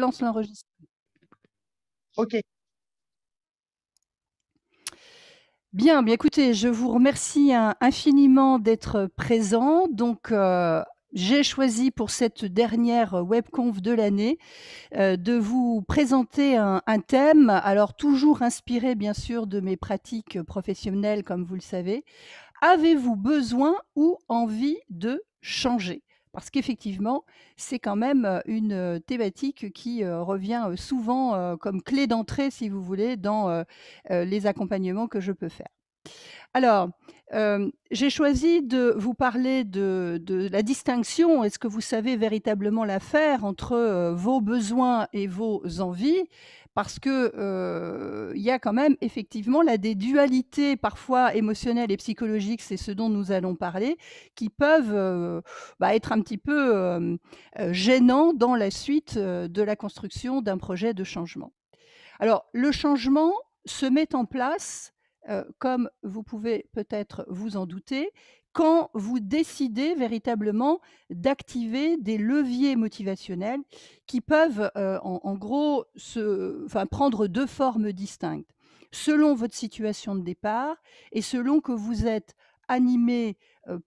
lance l'enregistrement. Ok. Bien, bien écoutez, je vous remercie infiniment d'être présent. Donc, j'ai choisi pour cette dernière webconf de l'année de vous présenter un thème, alors toujours inspiré bien sûr de mes pratiques professionnelles, comme vous le savez. Avez-vous besoin ou envie de changer? Parce qu'effectivement, c'est quand même une thématique qui revient souvent comme clé d'entrée, si vous voulez, dans les accompagnements que je peux faire. Alors, j'ai choisi de vous parler de la distinction. Est-ce que vous savez véritablement la faire entre vos besoins et vos envies? Parce que il y a quand même effectivement là des dualités parfois émotionnelles et psychologiques, c'est ce dont nous allons parler, qui peuvent être un petit peu gênants dans la suite de la construction d'un projet de changement. Alors, le changement se met en place, comme vous pouvez peut-être vous en douter, quand vous décidez véritablement d'activer des leviers motivationnels qui peuvent, en gros prendre 2 formes distinctes. Selon votre situation de départ et selon que vous êtes animé,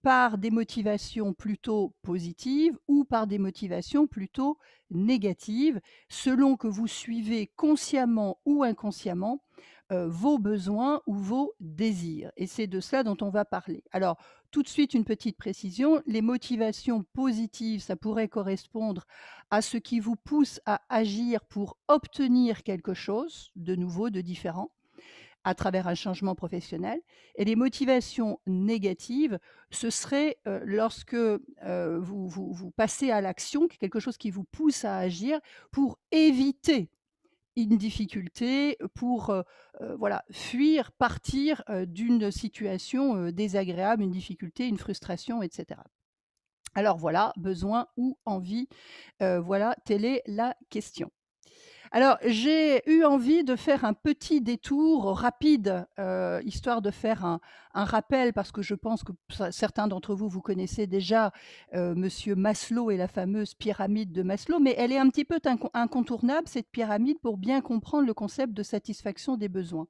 par des motivations plutôt positives ou par des motivations plutôt négatives, selon que vous suivez consciemment ou inconsciemment vos besoins ou vos désirs. Et c'est de cela dont on va parler. Alors, tout de suite, une petite précision. Les motivations positives, ça pourrait correspondre à ce qui vous pousse à agir pour obtenir quelque chose de nouveau, de différent à travers un changement professionnel. Et les motivations négatives, ce serait lorsque vous passez à l'action, quelque chose qui vous pousse à agir pour éviter une difficulté, pour voilà, fuir, partir d'une situation désagréable, une difficulté, une frustration, etc. Alors voilà, besoin ou envie, voilà, telle est la question. Alors, j'ai eu envie de faire un petit détour rapide, histoire de faire un rappel parce que je pense que certains d'entre vous, vous connaissez déjà, monsieur Maslow et la fameuse pyramide de Maslow, mais elle est un petit peu incontournable cette pyramide pour bien comprendre le concept de satisfaction des besoins.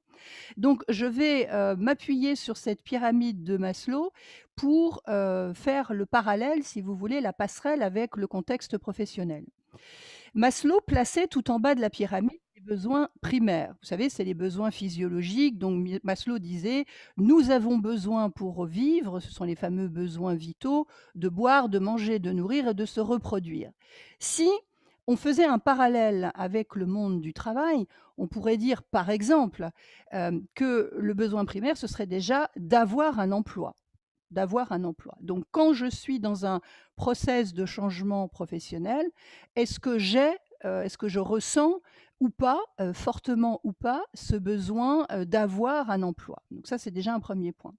Donc je vais, m'appuyer sur cette pyramide de Maslow pour, faire le parallèle, si vous voulez, la passerelle avec le contexte professionnel. Maslow plaçait tout en bas de la pyramide les besoins primaires. Vous savez, c'est les besoins physiologiques. Donc Maslow disait, nous avons besoin pour vivre, ce sont les fameux besoins vitaux, de boire, de manger, de nourrir et de se reproduire. Si on faisait un parallèle avec le monde du travail, on pourrait dire par exemple que le besoin primaire, ce serait déjà d'avoir un emploi. D'avoir un emploi. Donc, quand je suis dans un process de changement professionnel, est-ce que est-ce que je ressens ou pas, fortement ou pas, ce besoin d'avoir un emploi? Donc ça, c'est déjà un premier point.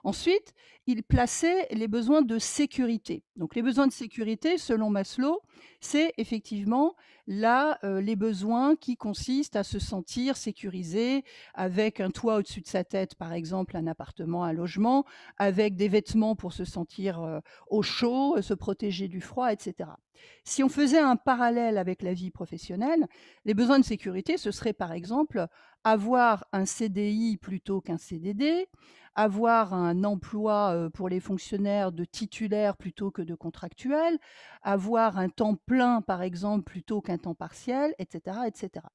Ensuite, il plaçait les besoins de sécurité. Donc les besoins de sécurité, selon Maslow, c'est effectivement là, les besoins qui consistent à se sentir sécurisé, avec un toit au-dessus de sa tête, par exemple, un appartement, un logement, avec des vêtements pour se sentir, au chaud, se protéger du froid, et cetera. Si on faisait un parallèle avec la vie professionnelle, les besoins de sécurité, ce serait, par exemple, avoir un CDI plutôt qu'un CDD, avoir un emploi, pour les fonctionnaires de titulaire plutôt que de contractuel, avoir un temps plein, par exemple, plutôt qu'un temps partiel, et cetera, et cetera.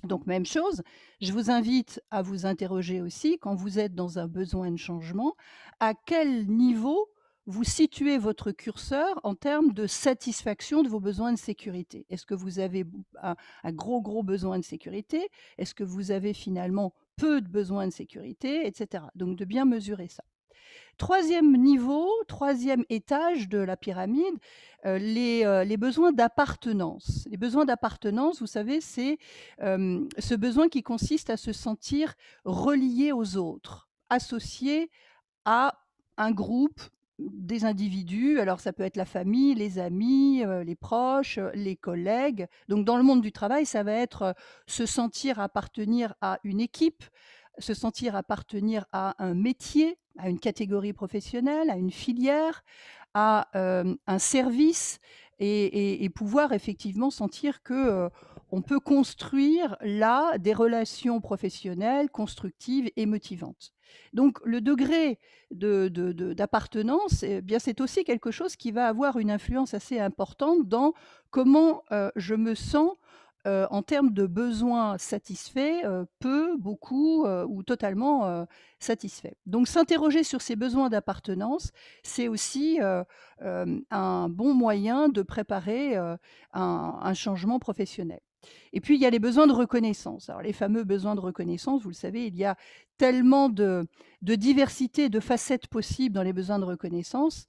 Donc même chose, je vous invite à vous interroger aussi, quand vous êtes dans un besoin de changement, à quel niveau vous situez votre curseur en termes de satisfaction de vos besoins de sécurité? Est-ce que vous avez un gros besoin de sécurité? Est-ce que vous avez finalement peu de besoins de sécurité, et cetera? Donc de bien mesurer ça. Troisième niveau, troisième étage de la pyramide, les besoins d'appartenance. Les besoins d'appartenance, vous savez, c'est ce besoin qui consiste à se sentir relié aux autres, associé à un groupe, des individus. Alors ça peut être la famille, les amis, les proches, les collègues. Donc dans le monde du travail, ça va être se sentir appartenir à une équipe, se sentir appartenir à un métier, à une catégorie professionnelle, à une filière, à un service et pouvoir effectivement sentir que, on peut construire là des relations professionnelles constructives et motivantes. Donc le degré d'appartenance, eh bien, c'est aussi quelque chose qui va avoir une influence assez importante dans comment, je me sens, en termes de besoins satisfaits, peu, beaucoup, ou totalement, satisfaits. Donc s'interroger sur ces besoins d'appartenance, c'est aussi, un bon moyen de préparer, un changement professionnel. Et puis il y a les besoins de reconnaissance. Alors les fameux besoins de reconnaissance, vous le savez, il y a tellement de diversité, de facettes possibles dans les besoins de reconnaissance.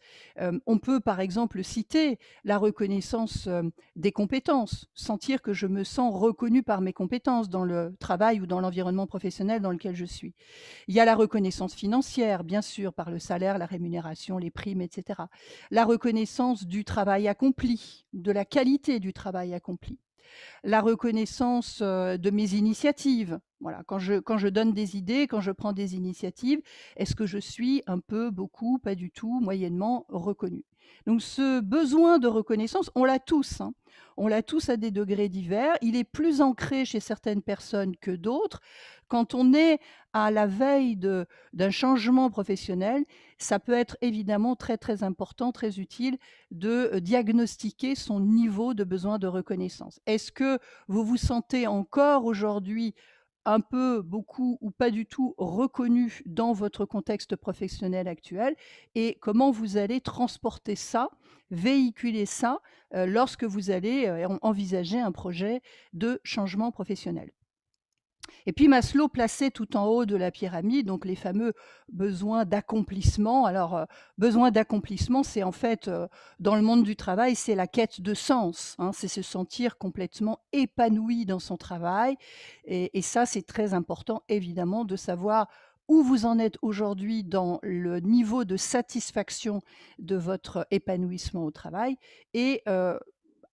On peut par exemple citer la reconnaissance, des compétences, sentir que je me sens reconnue par mes compétences dans le travail ou dans l'environnement professionnel dans lequel je suis. Il y a la reconnaissance financière, bien sûr, par le salaire, la rémunération, les primes, et cetera. La reconnaissance du travail accompli, de la qualité du travail accompli. La reconnaissance, de mes initiatives. Voilà, quand je donne des idées, quand je prends des initiatives, est-ce que je suis un peu, beaucoup, pas du tout, moyennement reconnue? Donc ce besoin de reconnaissance, on l'a tous, hein. On l'a tous à des degrés divers. Il est plus ancré chez certaines personnes que d'autres. Quand on est à la veille d'un changement professionnel, ça peut être évidemment très, très important, très utile de, diagnostiquer son niveau de besoin de reconnaissance. Est-ce que vous vous sentez encore aujourd'hui un peu, beaucoup ou pas du tout reconnu dans votre contexte professionnel actuel? Et comment vous allez transporter ça, véhiculer ça, lorsque vous allez, envisager un projet de changement professionnel? Et puis Maslow plaçait tout en haut de la pyramide, donc les fameux besoins d'accomplissement. Alors, besoin d'accomplissement, c'est en fait, dans le monde du travail, c'est la quête de sens, hein. C'est se sentir complètement épanoui dans son travail et ça, c'est très important évidemment de savoir où vous en êtes aujourd'hui dans le niveau de satisfaction de votre épanouissement au travail et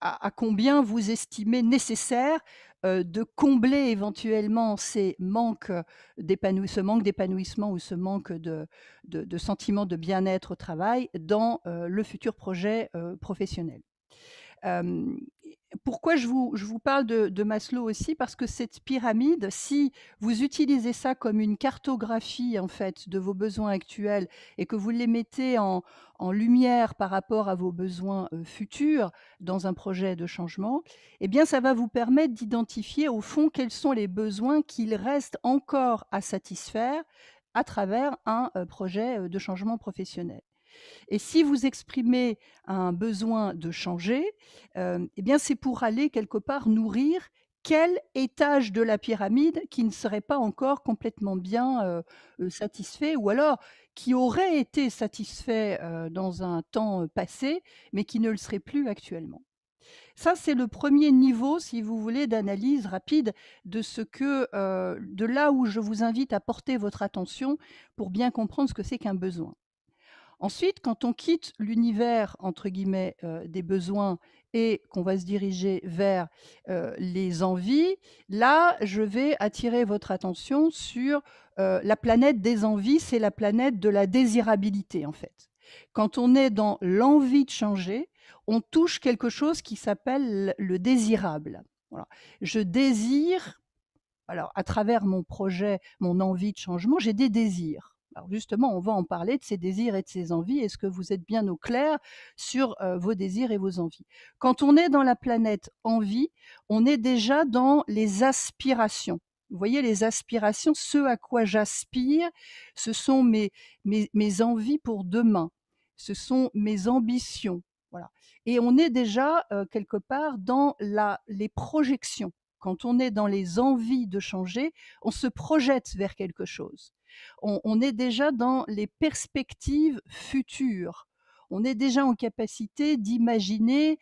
à combien vous estimez nécessaire, de combler éventuellement ces manques, ce manque d'épanouissement ou ce manque de sentiment de bien-être au travail dans, le futur projet, professionnel. Hem, Pourquoi je vous parle de Maslow aussi? Parce que cette pyramide, si vous utilisez ça comme une cartographie, en fait, de vos besoins actuels et que vous les mettez en lumière par rapport à vos besoins, futurs dans un projet de changement, eh bien, ça va vous permettre d'identifier, au fond, quels sont les besoins qu'il reste encore à satisfaire à travers un, projet, de changement professionnel. Et si vous exprimez un besoin de changer, eh bien, c'est pour aller quelque part nourrir quel étage de la pyramide qui ne serait pas encore complètement bien, satisfait ou alors qui aurait été satisfait, dans un temps, passé, mais qui ne le serait plus actuellement. Ça, c'est le premier niveau, si vous voulez, d'analyse rapide de ce que, de là où je vous invite à porter votre attention pour bien comprendre ce que c'est qu'un besoin. Ensuite, quand on quitte «l'univers» entre guillemets, des besoins et qu'on va se diriger vers, les envies, là, je vais attirer votre attention sur, la planète des envies, c'est la planète de la désirabilité, en fait. Quand on est dans l'envie de changer, on touche quelque chose qui s'appelle le désirable. Voilà. Je désire alors, à travers mon projet, mon envie de changement, j'ai des désirs. Alors justement, on va en parler de ces désirs et de ces envies. Est-ce que vous êtes bien au clair sur, vos désirs et vos envies? Quand on est dans la planète envie, on est déjà dans les aspirations. Vous voyez les aspirations, ce à quoi j'aspire, ce sont mes envies pour demain. Ce sont mes ambitions, voilà. Et on est déjà, quelque part dans la les projections. Quand on est dans les envies de changer, on se projette vers quelque chose. On est déjà dans les perspectives futures. On est déjà en capacité d'imaginer,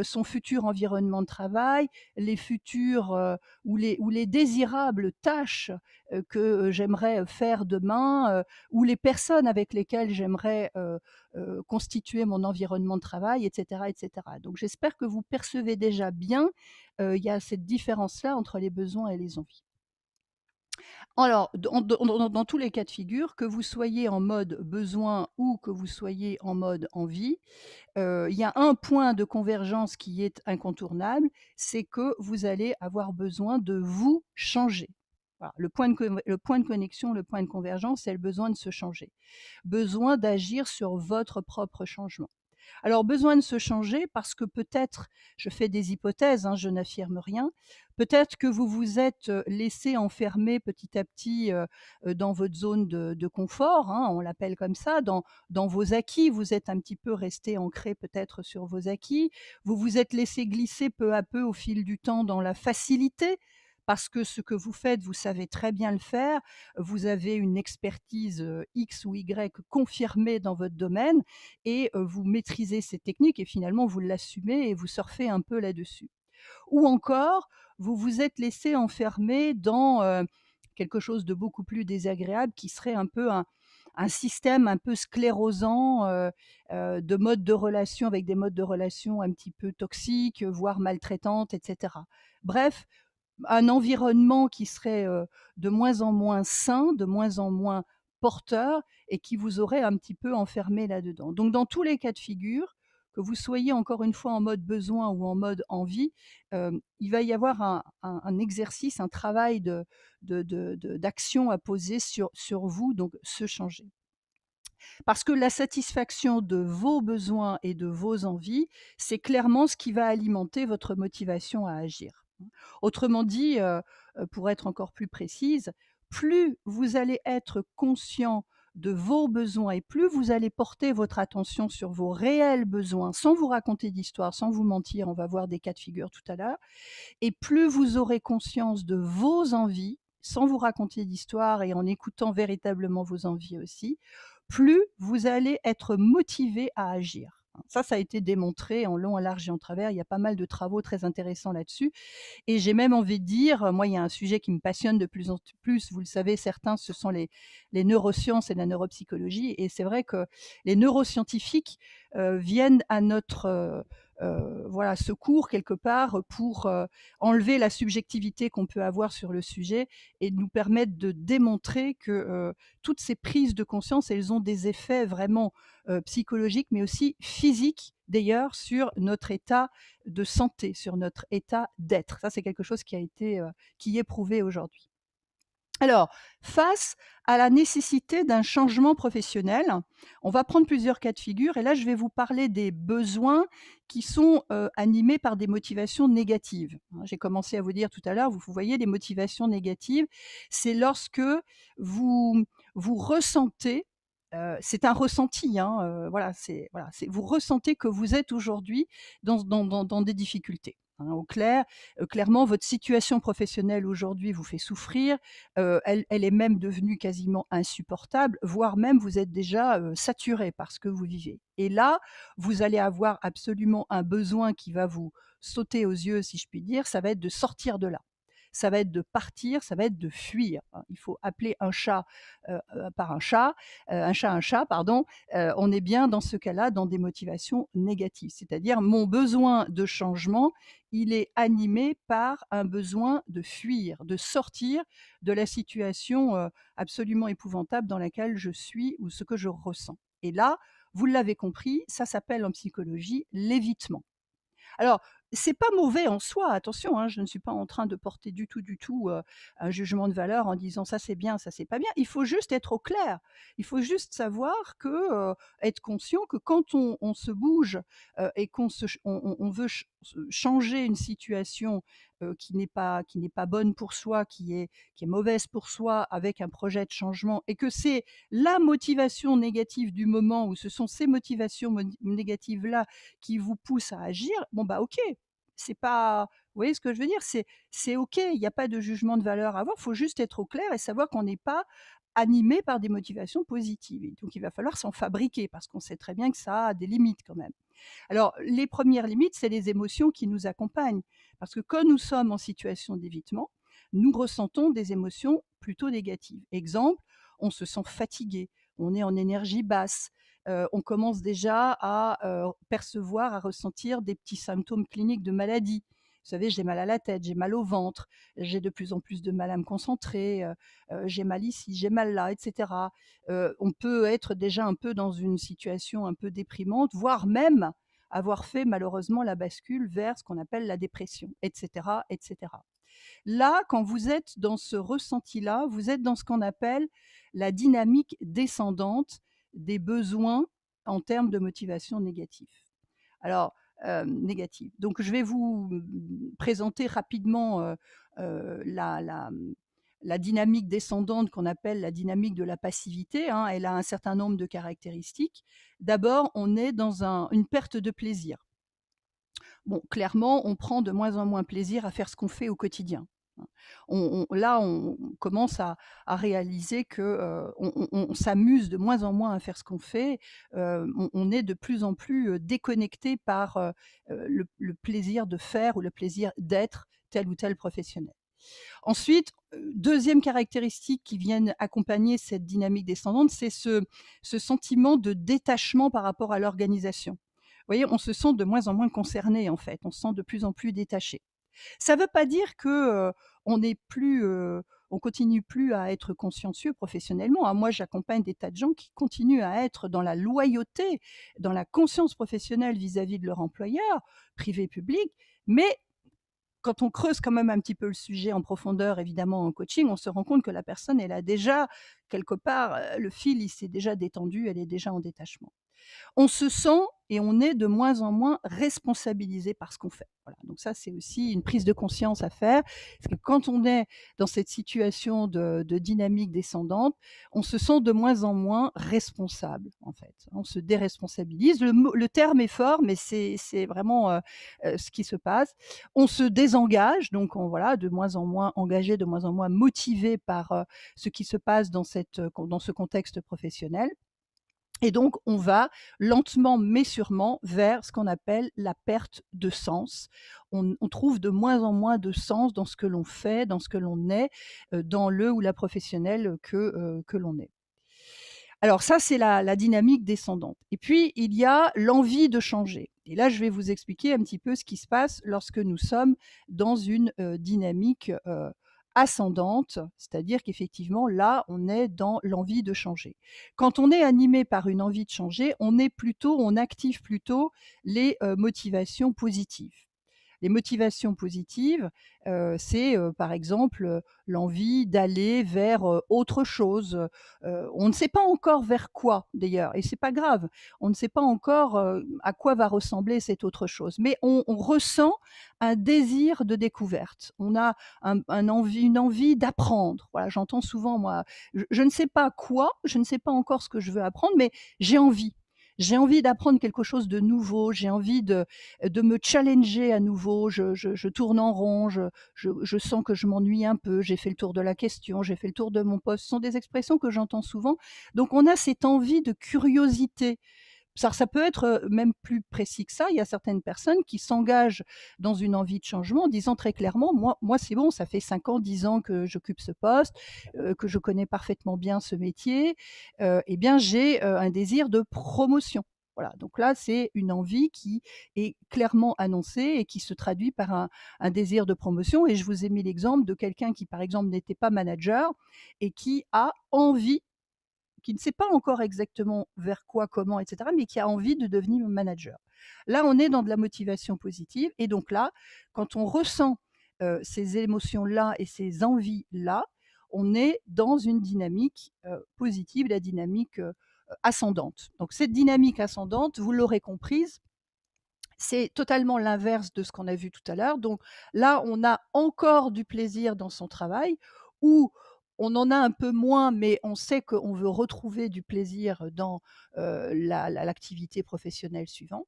son futur environnement de travail, les futurs, ou les désirables tâches, que, j'aimerais faire demain, ou les personnes avec lesquelles j'aimerais, constituer mon environnement de travail et cetera et cetera. Donc j'espère que vous percevez déjà bien, il y a cette différence-là entre les besoins et les envies. Alors, dans tous les cas de figure, que vous soyez en mode besoin ou que vous soyez en mode envie, il y a un point de convergence qui est incontournable, c'est que vous allez avoir besoin de vous changer. Voilà, le point de connexion, le point de convergence, c'est le besoin de se changer. Besoin d'agir sur votre propre changement. Alors besoin de se changer parce que peut-être, je fais des hypothèses, hein, je n'affirme rien, peut-être que vous vous êtes, laissé enfermer petit à petit, dans votre zone de confort, hein, on l'appelle comme ça, dans vos acquis. Vous êtes un petit peu resté ancré peut-être sur vos acquis. Vous vous êtes laissé glisser peu à peu au fil du temps dans la facilité, parce que ce que vous faites, vous savez très bien le faire. Vous avez une expertise, X ou Y confirmée dans votre domaine et vous maîtrisez ces techniques et finalement vous l'assumez et vous surfez un peu là-dessus. Ou encore, vous vous êtes laissé enfermer dans, quelque chose de beaucoup plus désagréable qui serait un peu un système un peu sclérosant, de modes de relation avec des modes de relation un petit peu toxiques, voire maltraitantes et cetera. Bref, un environnement qui serait, de moins en moins sain, de moins en moins porteur et qui vous aurait un petit peu enfermé là-dedans. Donc dans tous les cas de figure, que vous soyez encore une fois en mode besoin ou en mode envie, il va y avoir un exercice, un travail d'action à poser sur vous, donc se changer. Parce que la satisfaction de vos besoins et de vos envies, c'est clairement ce qui va alimenter votre motivation à agir. Autrement dit, pour être encore plus précise, plus vous allez être conscient de vos besoins et plus vous allez porter votre attention sur vos réels besoins, sans vous raconter d'histoire, sans vous mentir, on va voir des cas de figure tout à l'heure, et plus vous aurez conscience de vos envies, sans vous raconter d'histoire et en écoutant véritablement vos envies aussi, plus vous allez être motivé à agir. Ça a été démontré en long, en large et en travers. Il y a pas mal de travaux très intéressants là-dessus. Et j'ai même envie de dire, moi, il y a un sujet qui me passionne de plus en plus, vous le savez, certains, ce sont les neurosciences et la neuropsychologie. Et c'est vrai que les neuroscientifiques viennent à notre voilà, secours quelque part pour enlever la subjectivité qu'on peut avoir sur le sujet et nous permettre de démontrer que toutes ces prises de conscience, elles ont des effets vraiment psychologiques, mais aussi physiques d'ailleurs sur notre état de santé, sur notre état d'être. Ça, c'est quelque chose qui a été, qui est prouvé aujourd'hui. Alors, face à la nécessité d'un changement professionnel, on va prendre plusieurs cas de figure et là, je vais vous parler des besoins qui sont, animés par des motivations négatives, hein. J'ai commencé à vous dire tout à l'heure, vous voyez les motivations négatives, c'est lorsque vous vous ressentez, c'est un ressenti, hein, voilà, c'est vous ressentez que vous êtes aujourd'hui dans des difficultés, hein. Au clair Clairement, votre situation professionnelle aujourd'hui vous fait souffrir, elle est même devenue quasiment insupportable, voire même vous êtes déjà, saturé par ce que vous vivez. Et là, vous allez avoir absolument un besoin qui va vous sauter aux yeux, si je puis dire, ça va être de sortir de là. Ça va être de partir, ça va être de fuir, hein. Il faut appeler un chat, par un chat, pardon. On est bien dans ce cas-là dans des motivations négatives. C'est-à-dire mon besoin de changement, il est animé par un besoin de fuir, de sortir de la situation, absolument épouvantable dans laquelle je suis ou ce que je ressens. Et là, vous l'avez compris, ça s'appelle en psychologie l'évitement. Alors, c'est pas mauvais en soi, attention, hein, je ne suis pas en train de porter du tout, un jugement de valeur en disant: «Ça c'est bien, ça c'est pas bien». Il faut juste être au clair. Il faut juste savoir que, être conscient que quand on se bouge, et qu'on se ch on veut changer une situation, qui n'est pas bonne pour soi, qui est mauvaise pour soi avec un projet de changement et que c'est la motivation négative du moment où ce sont ces motivations négatives-là qui vous poussent à agir, bon bah OK, c'est pas, vous voyez ce que je veux dire? C'est OK, il y a pas de jugement de valeur à avoir, il faut juste être au clair et savoir qu'on n'est pas animé par des motivations positives et donc il va falloir s'en fabriquer parce qu'on sait très bien que ça a des limites quand même. Alors, les premières limites, c'est les émotions qui nous accompagnent. Parce que quand nous sommes en situation d'évitement, nous ressentons des émotions plutôt négatives. Exemple, on se sent fatigué, on est en énergie basse, on commence déjà à percevoir, à ressentir des petits symptômes cliniques de maladie. Vous savez, j'ai mal à la tête, j'ai mal au ventre, j'ai de plus en plus de mal à me concentrer, j'ai mal ici, j'ai mal là, et cetera. On peut être déjà un peu dans une situation un peu déprimante, voire même avoir fait malheureusement la bascule vers ce qu'on appelle la dépression, et cetera, et cetera. Là, quand vous êtes dans ce ressenti-là, vous êtes dans ce qu'on appelle la dynamique descendante des besoins en termes de motivation négative. Alors, négative. Donc je vais vous, présenter rapidement, la dynamique descendante qu'on appelle la dynamique de la passivité, hein. Elle a un certain nombre de caractéristiques. D'abord, on est dans une perte de plaisir. Bon, clairement, on prend de moins en moins plaisir à faire ce qu'on fait au quotidien, hein. Là, on commence à réaliser que, on s'amuse de moins en moins à faire ce qu'on fait. On est de plus en plus, déconnecté par, le plaisir de faire ou le plaisir d'être tel ou tel professionnel. Ensuite, 2e caractéristique qui viennent accompagner cette dynamique descendante, c'est ce sentiment de détachement par rapport à l'organisation. Vous voyez, on se sent de moins en moins concerné, en fait, on se sent de plus en plus détaché. Ça ne veut pas dire que, on n'est plus, on continue plus à être consciencieux professionnellement, hein. Moi, j'accompagne des tas de gens qui continuent à être dans la loyauté, dans la conscience professionnelle vis-à-vis de leur employeur, privé, public, mais quand on creuse quand même un petit peu le sujet en profondeur, évidemment en coaching, on se rend compte que la personne, elle a déjà quelque part, le fil, il s'est déjà détendu, elle est déjà en détachement. On se sent et on est de moins en moins responsabilisé par ce qu'on fait. Voilà, donc ça, c'est aussi une prise de conscience à faire. Parce que quand on est dans cette situation de dynamique descendante, on se sent de moins en moins responsable, en fait. On se déresponsabilise. Le terme est fort, mais c'est vraiment ce qui se passe. On se désengage, donc voilà, de moins en moins engagé, de moins en moins motivé par ce qui se passe dans ce contexte professionnel. Et donc, on va lentement mais sûrement vers ce qu'on appelle la perte de sens. On trouve de moins en moins de sens dans ce que l'on fait, dans ce que l'on est, dans le ou la professionnelle que l'on est. Alors ça, c'est la dynamique descendante. Et puis, il y a l'envie de changer. Et là, je vais vous expliquer un petit peu ce qui se passe lorsque nous sommes dans une dynamique ascendante, c'est-à-dire qu'effectivement, là, on est dans l'envie de changer. Quand on est animé par une envie de changer, on active plutôt les motivations positives. Les motivations positives, c'est, par exemple, l'envie d'aller vers, autre chose. On ne sait pas encore vers quoi d'ailleurs et c'est pas grave. On ne sait pas encore, à quoi va ressembler cette autre chose, mais on ressent un désir de découverte. On a une envie d'apprendre. Voilà, j'entends souvent moi: Je ne sais pas quoi, je ne sais pas encore ce que je veux apprendre, mais j'ai envie. J'ai envie d'apprendre quelque chose de nouveau, j'ai envie de me challenger à nouveau, je tourne en rond, je sens que je m'ennuie un peu, j'ai fait le tour de la question, j'ai fait le tour de mon poste. Ce sont des expressions que j'entends souvent. Donc on a cette envie de curiosité. Ça peut être, même plus précis que ça. Il y a certaines personnes qui s'engagent dans une envie de changement en disant très clairement: «Moi c'est bon, ça fait 5 ans, 10 ans que j'occupe ce poste, que je connais parfaitement bien ce métier, et bien j'ai, un désir de promotion». Voilà, donc là, c'est une envie qui est clairement annoncée et qui se traduit par un désir de promotion et je vous ai mis l'exemple de quelqu'un qui, par exemple, n'était pas manager et qui a envie, qui ne sait pas encore exactement vers quoi, comment, et cetera, mais qui a envie de devenir manager. Là, on est dans de la motivation positive et donc là, quand on ressent, ces émotions-là et ces envies-là, on est dans une dynamique, positive, la dynamique, ascendante. Donc cette dynamique ascendante, vous l'aurez comprise, c'est totalement l'inverse de ce qu'on a vu tout à l'heure. Donc là, on a encore du plaisir dans son travail ou on en a un peu moins, mais on sait qu'on veut retrouver du plaisir dans, l'activité professionnelle suivante.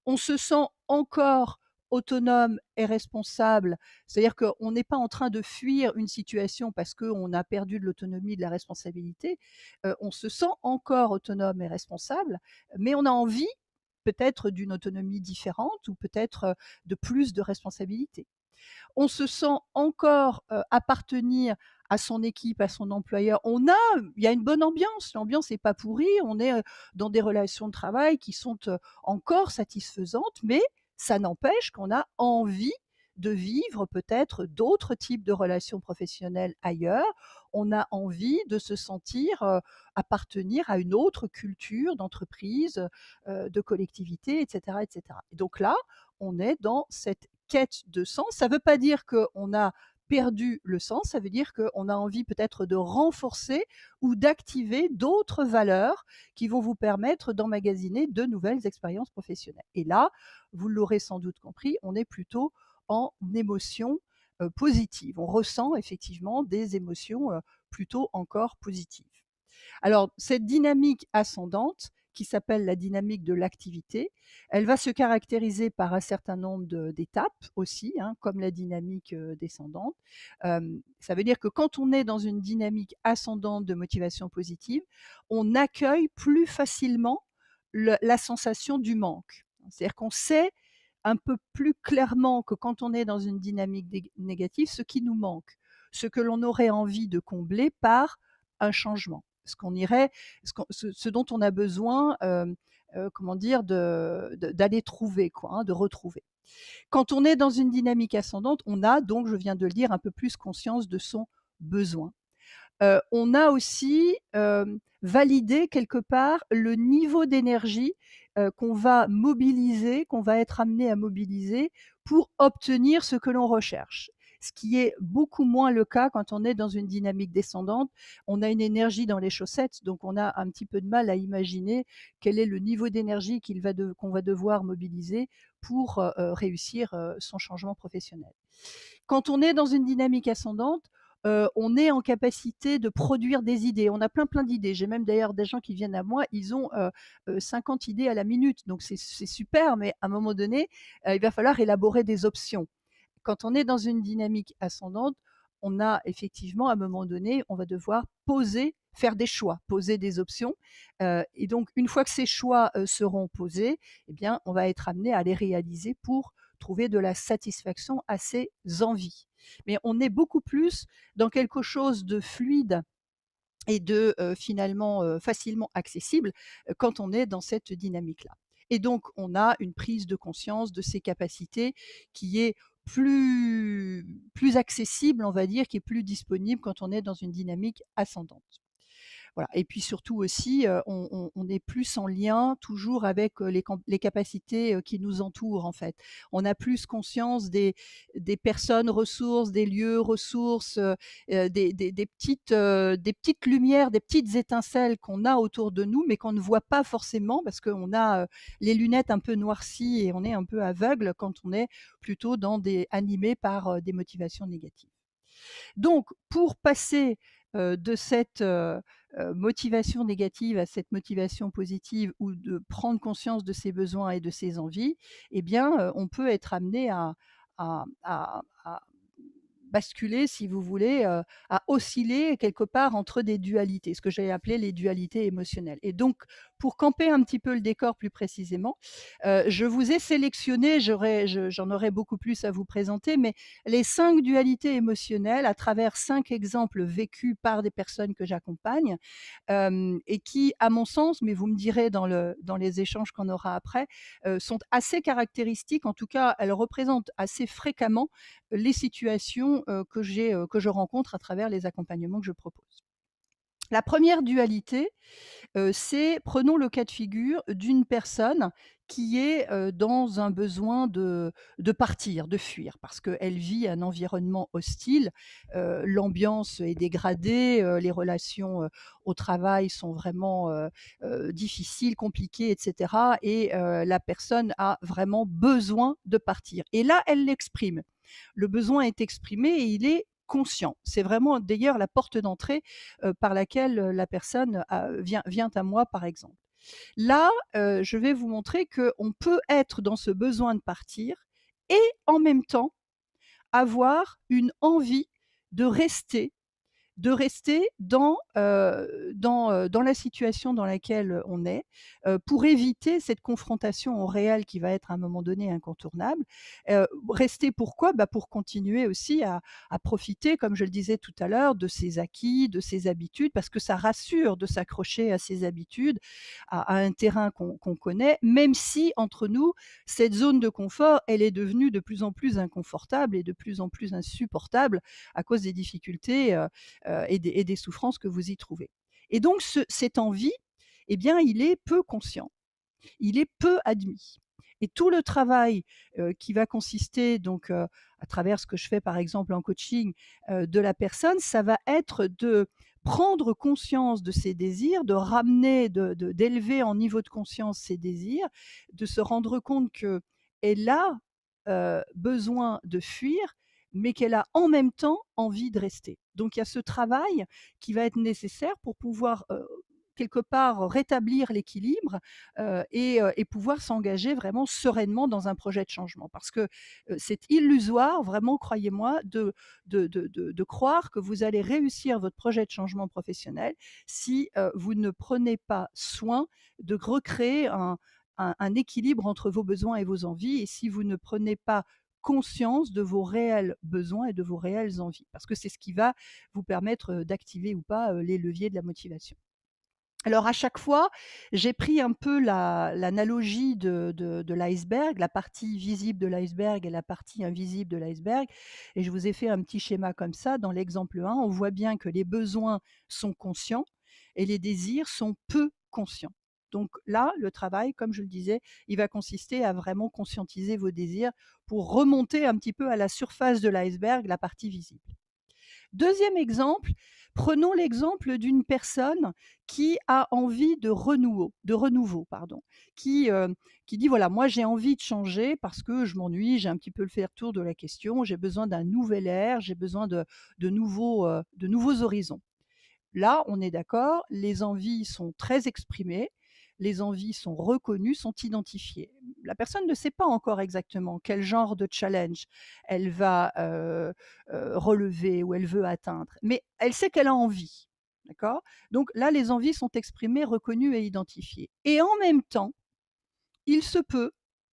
On se sent encore autonome et responsable, c'est-à-dire qu'on n'est pas en train de fuir une situation parce qu'on a perdu de l'autonomie, de la responsabilité. On se sent encore autonome et responsable, mais on a envie peut-être d'une autonomie différente ou peut-être, de plus de responsabilités. On se sent encore, appartenir à son équipe, à son employeur. Il y a une bonne ambiance, l'ambiance n'est pas pourrie, on est, dans des relations de travail qui sont, encore satisfaisantes, mais ça n'empêche qu'on a envie de vivre peut-être d'autres types de relations professionnelles ailleurs. On a envie de se sentir appartenir à une autre culture d'entreprise, de collectivité, etc., etc. Et donc là, on est dans cette quête de sens. Ça ne veut pas dire qu'on a perdu le sens, ça veut dire qu'on a envie peut-être de renforcer ou d'activer d'autres valeurs qui vont vous permettre d'emmagasiner de nouvelles expériences professionnelles. Et là, vous l'aurez sans doute compris, on est plutôt en émotion positive. On ressent effectivement des émotions plutôt encore positives. Alors, cette dynamique ascendante, qui s'appelle la dynamique de l'activité, elle va se caractériser par un certain nombre d'étapes aussi, hein, comme la dynamique descendante. Ça veut dire que quand on est dans une dynamique ascendante de motivation positive, on accueille plus facilement la sensation du manque. C'est-à-dire qu'on sait un peu plus clairement que quand on est dans une dynamique négative, ce qui nous manque, ce que l'on aurait envie de combler par un changement, ce dont on a besoin, comment dire, d'aller trouver, quoi, hein, de retrouver. Quand on est dans une dynamique ascendante, on a donc, je viens de le dire, un peu plus conscience de son besoin. On a aussi validé quelque part le niveau d'énergie qu'on va mobiliser, qu'on va être amené à mobiliser pour obtenir ce que l'on recherche. Ce qui est beaucoup moins le cas quand on est dans une dynamique descendante. On a une énergie dans les chaussettes, donc on a un petit peu de mal à imaginer quel est le niveau d'énergie qu'on va devoir mobiliser pour réussir son changement professionnel. Quand on est dans une dynamique ascendante, on est en capacité de produire des idées. On a plein d'idées. J'ai même d'ailleurs des gens qui viennent à moi, ils ont 50 idées à la minute. Donc c'est super, mais à un moment donné, il va falloir élaborer des options. Quand on est dans une dynamique ascendante, on a effectivement, à un moment donné, on va devoir faire des choix, poser des options. Et donc, une fois que ces choix seront posés, eh bien, on va être amené à les réaliser pour trouver de la satisfaction à ses envies. Mais on est beaucoup plus dans quelque chose de fluide et de finalement facilement accessible quand on est dans cette dynamique-là. Et donc, on a une prise de conscience de ses capacités qui est plus accessible, on va dire, qui est plus disponible quand on est dans une dynamique ascendante. Voilà. Et puis surtout aussi, on est plus en lien toujours avec les capacités qui nous entourent en fait. On a plus conscience des personnes ressources, des lieux ressources, des petites lumières, des petites étincelles qu'on a autour de nous, mais qu'on ne voit pas forcément parce qu'on a les lunettes un peu noircies et on est un peu aveugle quand on est plutôt animé par des motivations négatives. Donc, pour passer de cette motivation négative à cette motivation positive ou de prendre conscience de ses besoins et de ses envies, eh bien, on peut être amené à basculer, si vous voulez, à osciller quelque part entre des dualités, ce que j'ai appelé les dualités émotionnelles. Et donc, pour camper un petit peu le décor plus précisément, je vous ai sélectionné, j'en aurais beaucoup plus à vous présenter, mais les 5 dualités émotionnelles à travers 5 exemples vécus par des personnes que j'accompagne, et qui, à mon sens, mais vous me direz dans les échanges qu'on aura après, sont assez caractéristiques. En tout cas, elles représentent assez fréquemment les situations que je rencontre à travers les accompagnements que je propose. La première dualité, c'est, prenons le cas de figure d'une personne qui est dans un besoin de partir, de fuir, parce qu'elle vit un environnement hostile, l'ambiance est dégradée, les relations au travail sont vraiment difficiles, compliquées, etc. Et la personne a vraiment besoin de partir. Et là, elle l'exprime. Le besoin est exprimé et il est conscient. C'est vraiment d'ailleurs la porte d'entrée par laquelle la personne vient à moi, par exemple. Là, je vais vous montrer qu'on peut être dans ce besoin de partir et en même temps avoir une envie de rester, de rester dans la situation dans laquelle on est, pour éviter cette confrontation au réel qui va être à un moment donné incontournable. Rester pourquoi? Bah, pour continuer aussi à profiter, comme je le disais tout à l'heure, de ses acquis, de ses habitudes, parce que ça rassure de s'accrocher à ses habitudes, à un terrain qu'on connaît, même si entre nous, cette zone de confort, elle est devenue de plus en plus inconfortable et de plus en plus insupportable à cause des difficultés et des souffrances que vous y trouvez. Et donc cette envie, eh bien, il est peu conscient, il est peu admis. Et tout le travail qui va consister donc à travers ce que je fais par exemple en coaching de la personne, ça va être de prendre conscience de ses désirs, de ramener, d'élever en niveau de conscience ses désirs, de se rendre compte qu'elle a besoin de fuir, mais qu'elle a en même temps envie de rester. Donc il y a ce travail qui va être nécessaire pour pouvoir quelque part rétablir l'équilibre et pouvoir s'engager vraiment sereinement dans un projet de changement. Parce que c'est illusoire, vraiment, croyez-moi, de croire que vous allez réussir votre projet de changement professionnel si vous ne prenez pas soin de recréer un équilibre entre vos besoins et vos envies, et si vous ne prenez pas conscience de vos réels besoins et de vos réelles envies, parce que c'est ce qui va vous permettre d'activer ou pas les leviers de la motivation. Alors à chaque fois, j'ai pris un peu l'analogie de l'iceberg, la partie visible de l'iceberg et la partie invisible de l'iceberg, et je vous ai fait un petit schéma comme ça. Dans l'exemple 1, on voit bien que les besoins sont conscients et les désirs sont peu conscients. Donc là, le travail, comme je le disais, il va consister à vraiment conscientiser vos désirs pour remonter un petit peu à la surface de l'iceberg, la partie visible. Deuxième exemple, prenons l'exemple d'une personne qui a envie de renouveau, pardon, qui, heu, qui dit: «Voilà, moi j'ai envie de changer parce que je m'ennuie, j'ai un petit peu fait le tour de la question, j'ai besoin d'un nouvel air, j'ai besoin de nouveaux horizons». Là, on est d'accord, les envies sont très exprimées, les envies sont reconnues, sont identifiées. La personne ne sait pas encore exactement quel genre de challenge elle va relever ou elle veut atteindre, mais elle sait qu'elle a envie. D'accord. Donc là, les envies sont exprimées, reconnues et identifiées. Et en même temps, il se peut,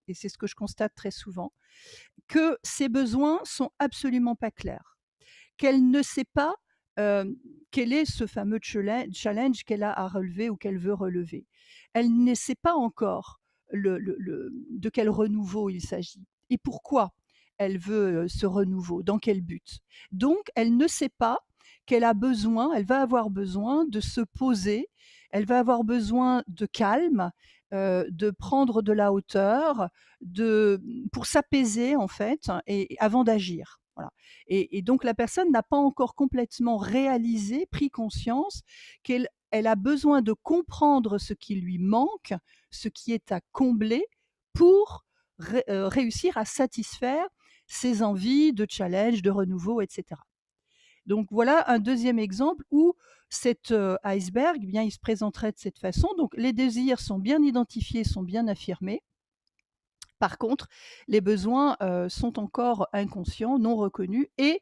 et c'est ce que je constate très souvent, que ces besoins sont absolument pas clairs, qu'elle ne sait pas quel est ce fameux challenge qu'elle a à relever ou qu'elle veut relever. Elle ne sait pas encore de quel renouveau il s'agit et pourquoi elle veut ce renouveau, dans quel but. Donc, elle ne sait pas qu'elle a besoin, elle va avoir besoin de se poser, elle va avoir besoin de calme, de prendre de la hauteur, pour s'apaiser en fait, et avant d'agir. Voilà. Et donc la personne n'a pas encore complètement réalisé, pris conscience qu'elle a besoin de comprendre ce qui lui manque, ce qui est à combler pour réussir à satisfaire ses envies de challenge, de renouveau, etc. Donc voilà un deuxième exemple où cet iceberg, eh bien, il se présenterait de cette façon. Donc les désirs sont bien identifiés, sont bien affirmés. Par contre, les besoins sont encore inconscients, non reconnus, et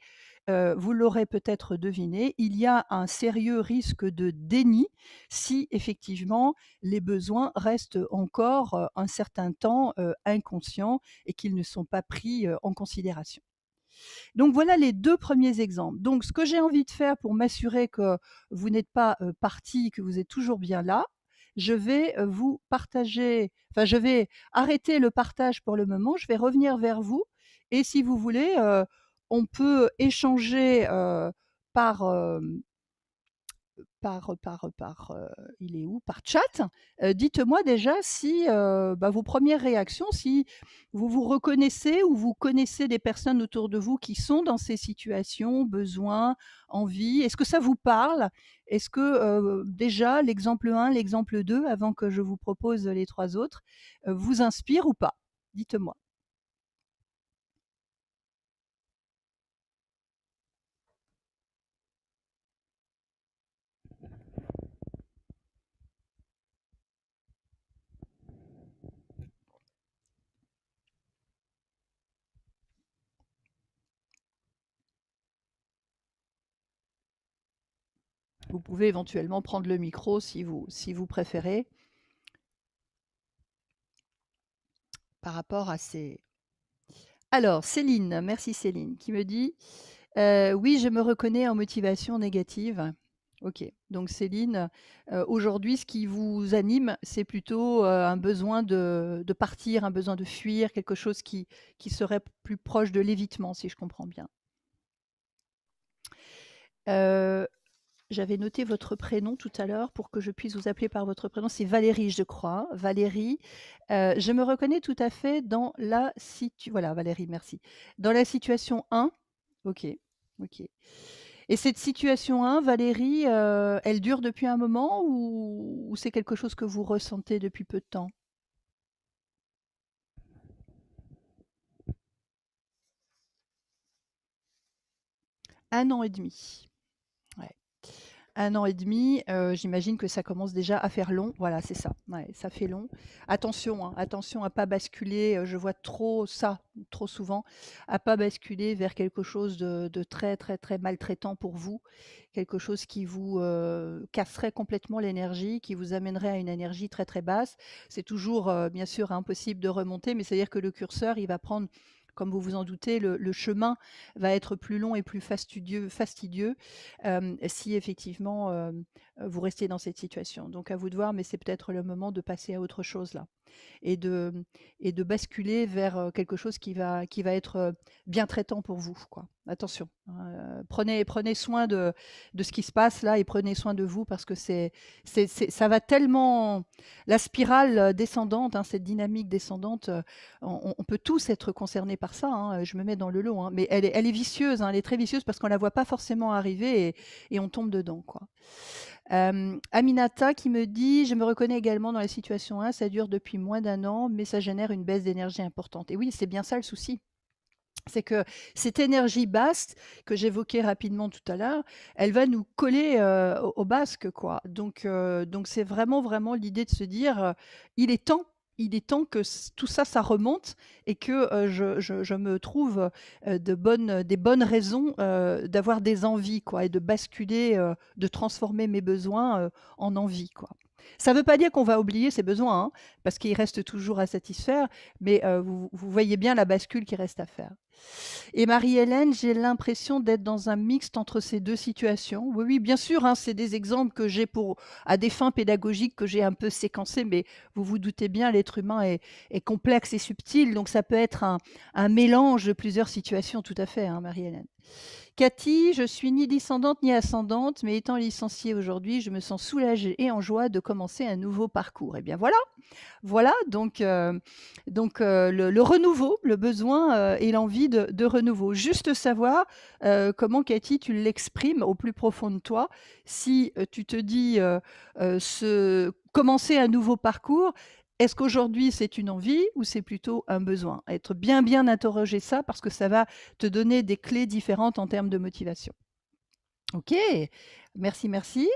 vous l'aurez peut-être deviné, il y a un sérieux risque de déni si effectivement les besoins restent encore un certain temps inconscients et qu'ils ne sont pas pris en considération. Donc voilà les 2 premiers exemples. Donc ce que j'ai envie de faire pour m'assurer que vous n'êtes pas partis, que vous êtes toujours bien là, je vais vous partager, enfin je vais arrêter le partage pour le moment, je vais revenir vers vous, et si vous voulez, on peut échanger par, il est où? Par chat. Dites-moi déjà si, bah, vos premières réactions, si vous vous reconnaissez ou vous connaissez des personnes autour de vous qui sont dans ces situations, besoins, envies. Est-ce que ça vous parle? Est-ce que, déjà l'exemple 1, l'exemple 2, avant que je vous propose les 3 autres, vous inspire ou pas? Dites-moi. Vous pouvez éventuellement prendre le micro si vous préférez par rapport à ces... Alors, Céline, merci Céline, qui me dit oui, je me reconnais en motivation négative. Ok, donc Céline, aujourd'hui, ce qui vous anime, c'est plutôt un besoin de partir, un besoin de fuir, quelque chose qui serait plus proche de l'évitement, si je comprends bien. Euh, J'avais noté votre prénom tout à l'heure pour que je puisse vous appeler par votre prénom. C'est Valérie, je crois. Valérie, je me reconnais tout à fait dans la situation. Voilà, Valérie, merci. Dans la situation 1. Ok, ok. Et cette situation 1, Valérie, elle dure depuis un moment ou c'est quelque chose que vous ressentez depuis peu de temps? 1 an et demi. Ouais. 1 an et demi, j'imagine que ça commence déjà à faire long. Voilà, c'est ça. Ouais, ça fait long. Attention, hein, attention à pas basculer, je vois trop ça, trop souvent, à pas basculer vers quelque chose de très, très, très maltraitant pour vous. Quelque chose qui vous, casserait complètement l'énergie, qui vous amènerait à une énergie très, très basse. C'est toujours, bien sûr impossible de remonter, mais c'est-à-dire que le curseur, il va prendre, comme vous vous en doutez, le chemin va être plus long et plus fastidieux si effectivement vous restez dans cette situation. Donc à vous de voir, mais c'est peut-être le moment de passer à autre chose là et de, et de basculer vers quelque chose qui va être bien traitant pour vous, quoi. Attention, hein, prenez soin de ce qui se passe là et prenez soin de vous parce que ça va tellement, la spirale descendante, hein, cette dynamique descendante, on peut tous être concernés par ça, hein, je me mets dans le lot, hein, mais elle est vicieuse, hein, elle est très vicieuse parce qu'on la voit pas forcément arriver et on tombe dedans, quoi. Aminata qui me dit: «Je me reconnais également dans la situation 1, ça dure depuis moins d'un an, mais ça génère une baisse d'énergie importante» et oui, c'est bien ça le souci. C'est que cette énergie basse que j'évoquais rapidement tout à l'heure, elle va nous coller, au basque, quoi. Donc c'est vraiment, vraiment l'idée de se dire, «Il est temps, il est temps que tout ça, ça remonte et que, je me trouve, des bonnes raisons, d'avoir des envies, quoi et de basculer, de transformer mes besoins, en envie, quoi». Ça ne veut pas dire qu'on va oublier ses besoins, hein, parce qu'ils restent toujours à satisfaire, mais vous voyez bien la bascule qui reste à faire. Et Marie-Hélène, j'ai l'impression d'être dans un mixte entre ces 2 situations. Oui, oui, bien sûr, hein, c'est des exemples que j'ai pour à des fins pédagogiques que j'ai un peu séquencés, mais vous vous doutez bien, l'être humain est complexe et subtil, donc ça peut être un mélange de plusieurs situations, tout à fait, hein, Marie-Hélène. Cathy, je suis ni descendante ni ascendante, mais étant licenciée aujourd'hui, je me sens soulagée et en joie de commencer un nouveau parcours. Eh bien voilà, voilà, le renouveau, le besoin et l'envie de renouveau. Juste savoir comment, Cathy, tu l'exprimes au plus profond de toi. Si tu te dis commencer un nouveau parcours, est-ce qu'aujourd'hui c'est une envie ou c'est plutôt un besoin? Être bien, bien interroger ça parce que ça va te donner des clés différentes en termes de motivation. Ok, merci, merci.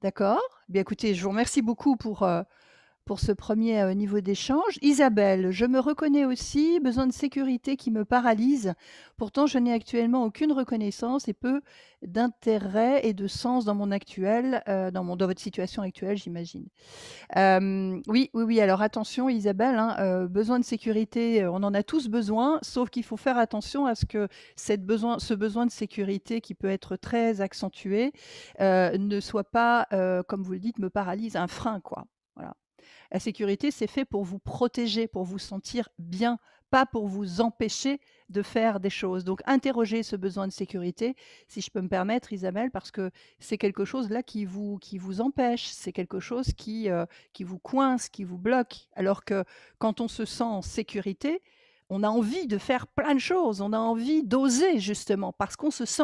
D'accord. Bien écoutez, je vous remercie beaucoup pour ce premier niveau d'échange. Isabelle, je me reconnais aussi, besoin de sécurité qui me paralyse. Pourtant, je n'ai actuellement aucune reconnaissance et peu d'intérêt et de sens dans mon actuel, dans votre situation actuelle, j'imagine. Oui, oui, oui. Alors attention, Isabelle, hein, besoin de sécurité, on en a tous besoin, sauf qu'il faut faire attention à ce que ce besoin de sécurité qui peut être très accentué, ne soit pas, comme vous le dites, me paralyse, un frein, quoi. Voilà. La sécurité, c'est fait pour vous protéger, pour vous sentir bien, pas pour vous empêcher de faire des choses. Donc, interrogez ce besoin de sécurité, si je peux me permettre, Isabelle, parce que c'est quelque chose là qui vous empêche, c'est quelque chose qui vous coince, qui vous bloque. Alors que quand on se sent en sécurité, on a envie de faire plein de choses, on a envie d'oser justement, parce qu'on se sent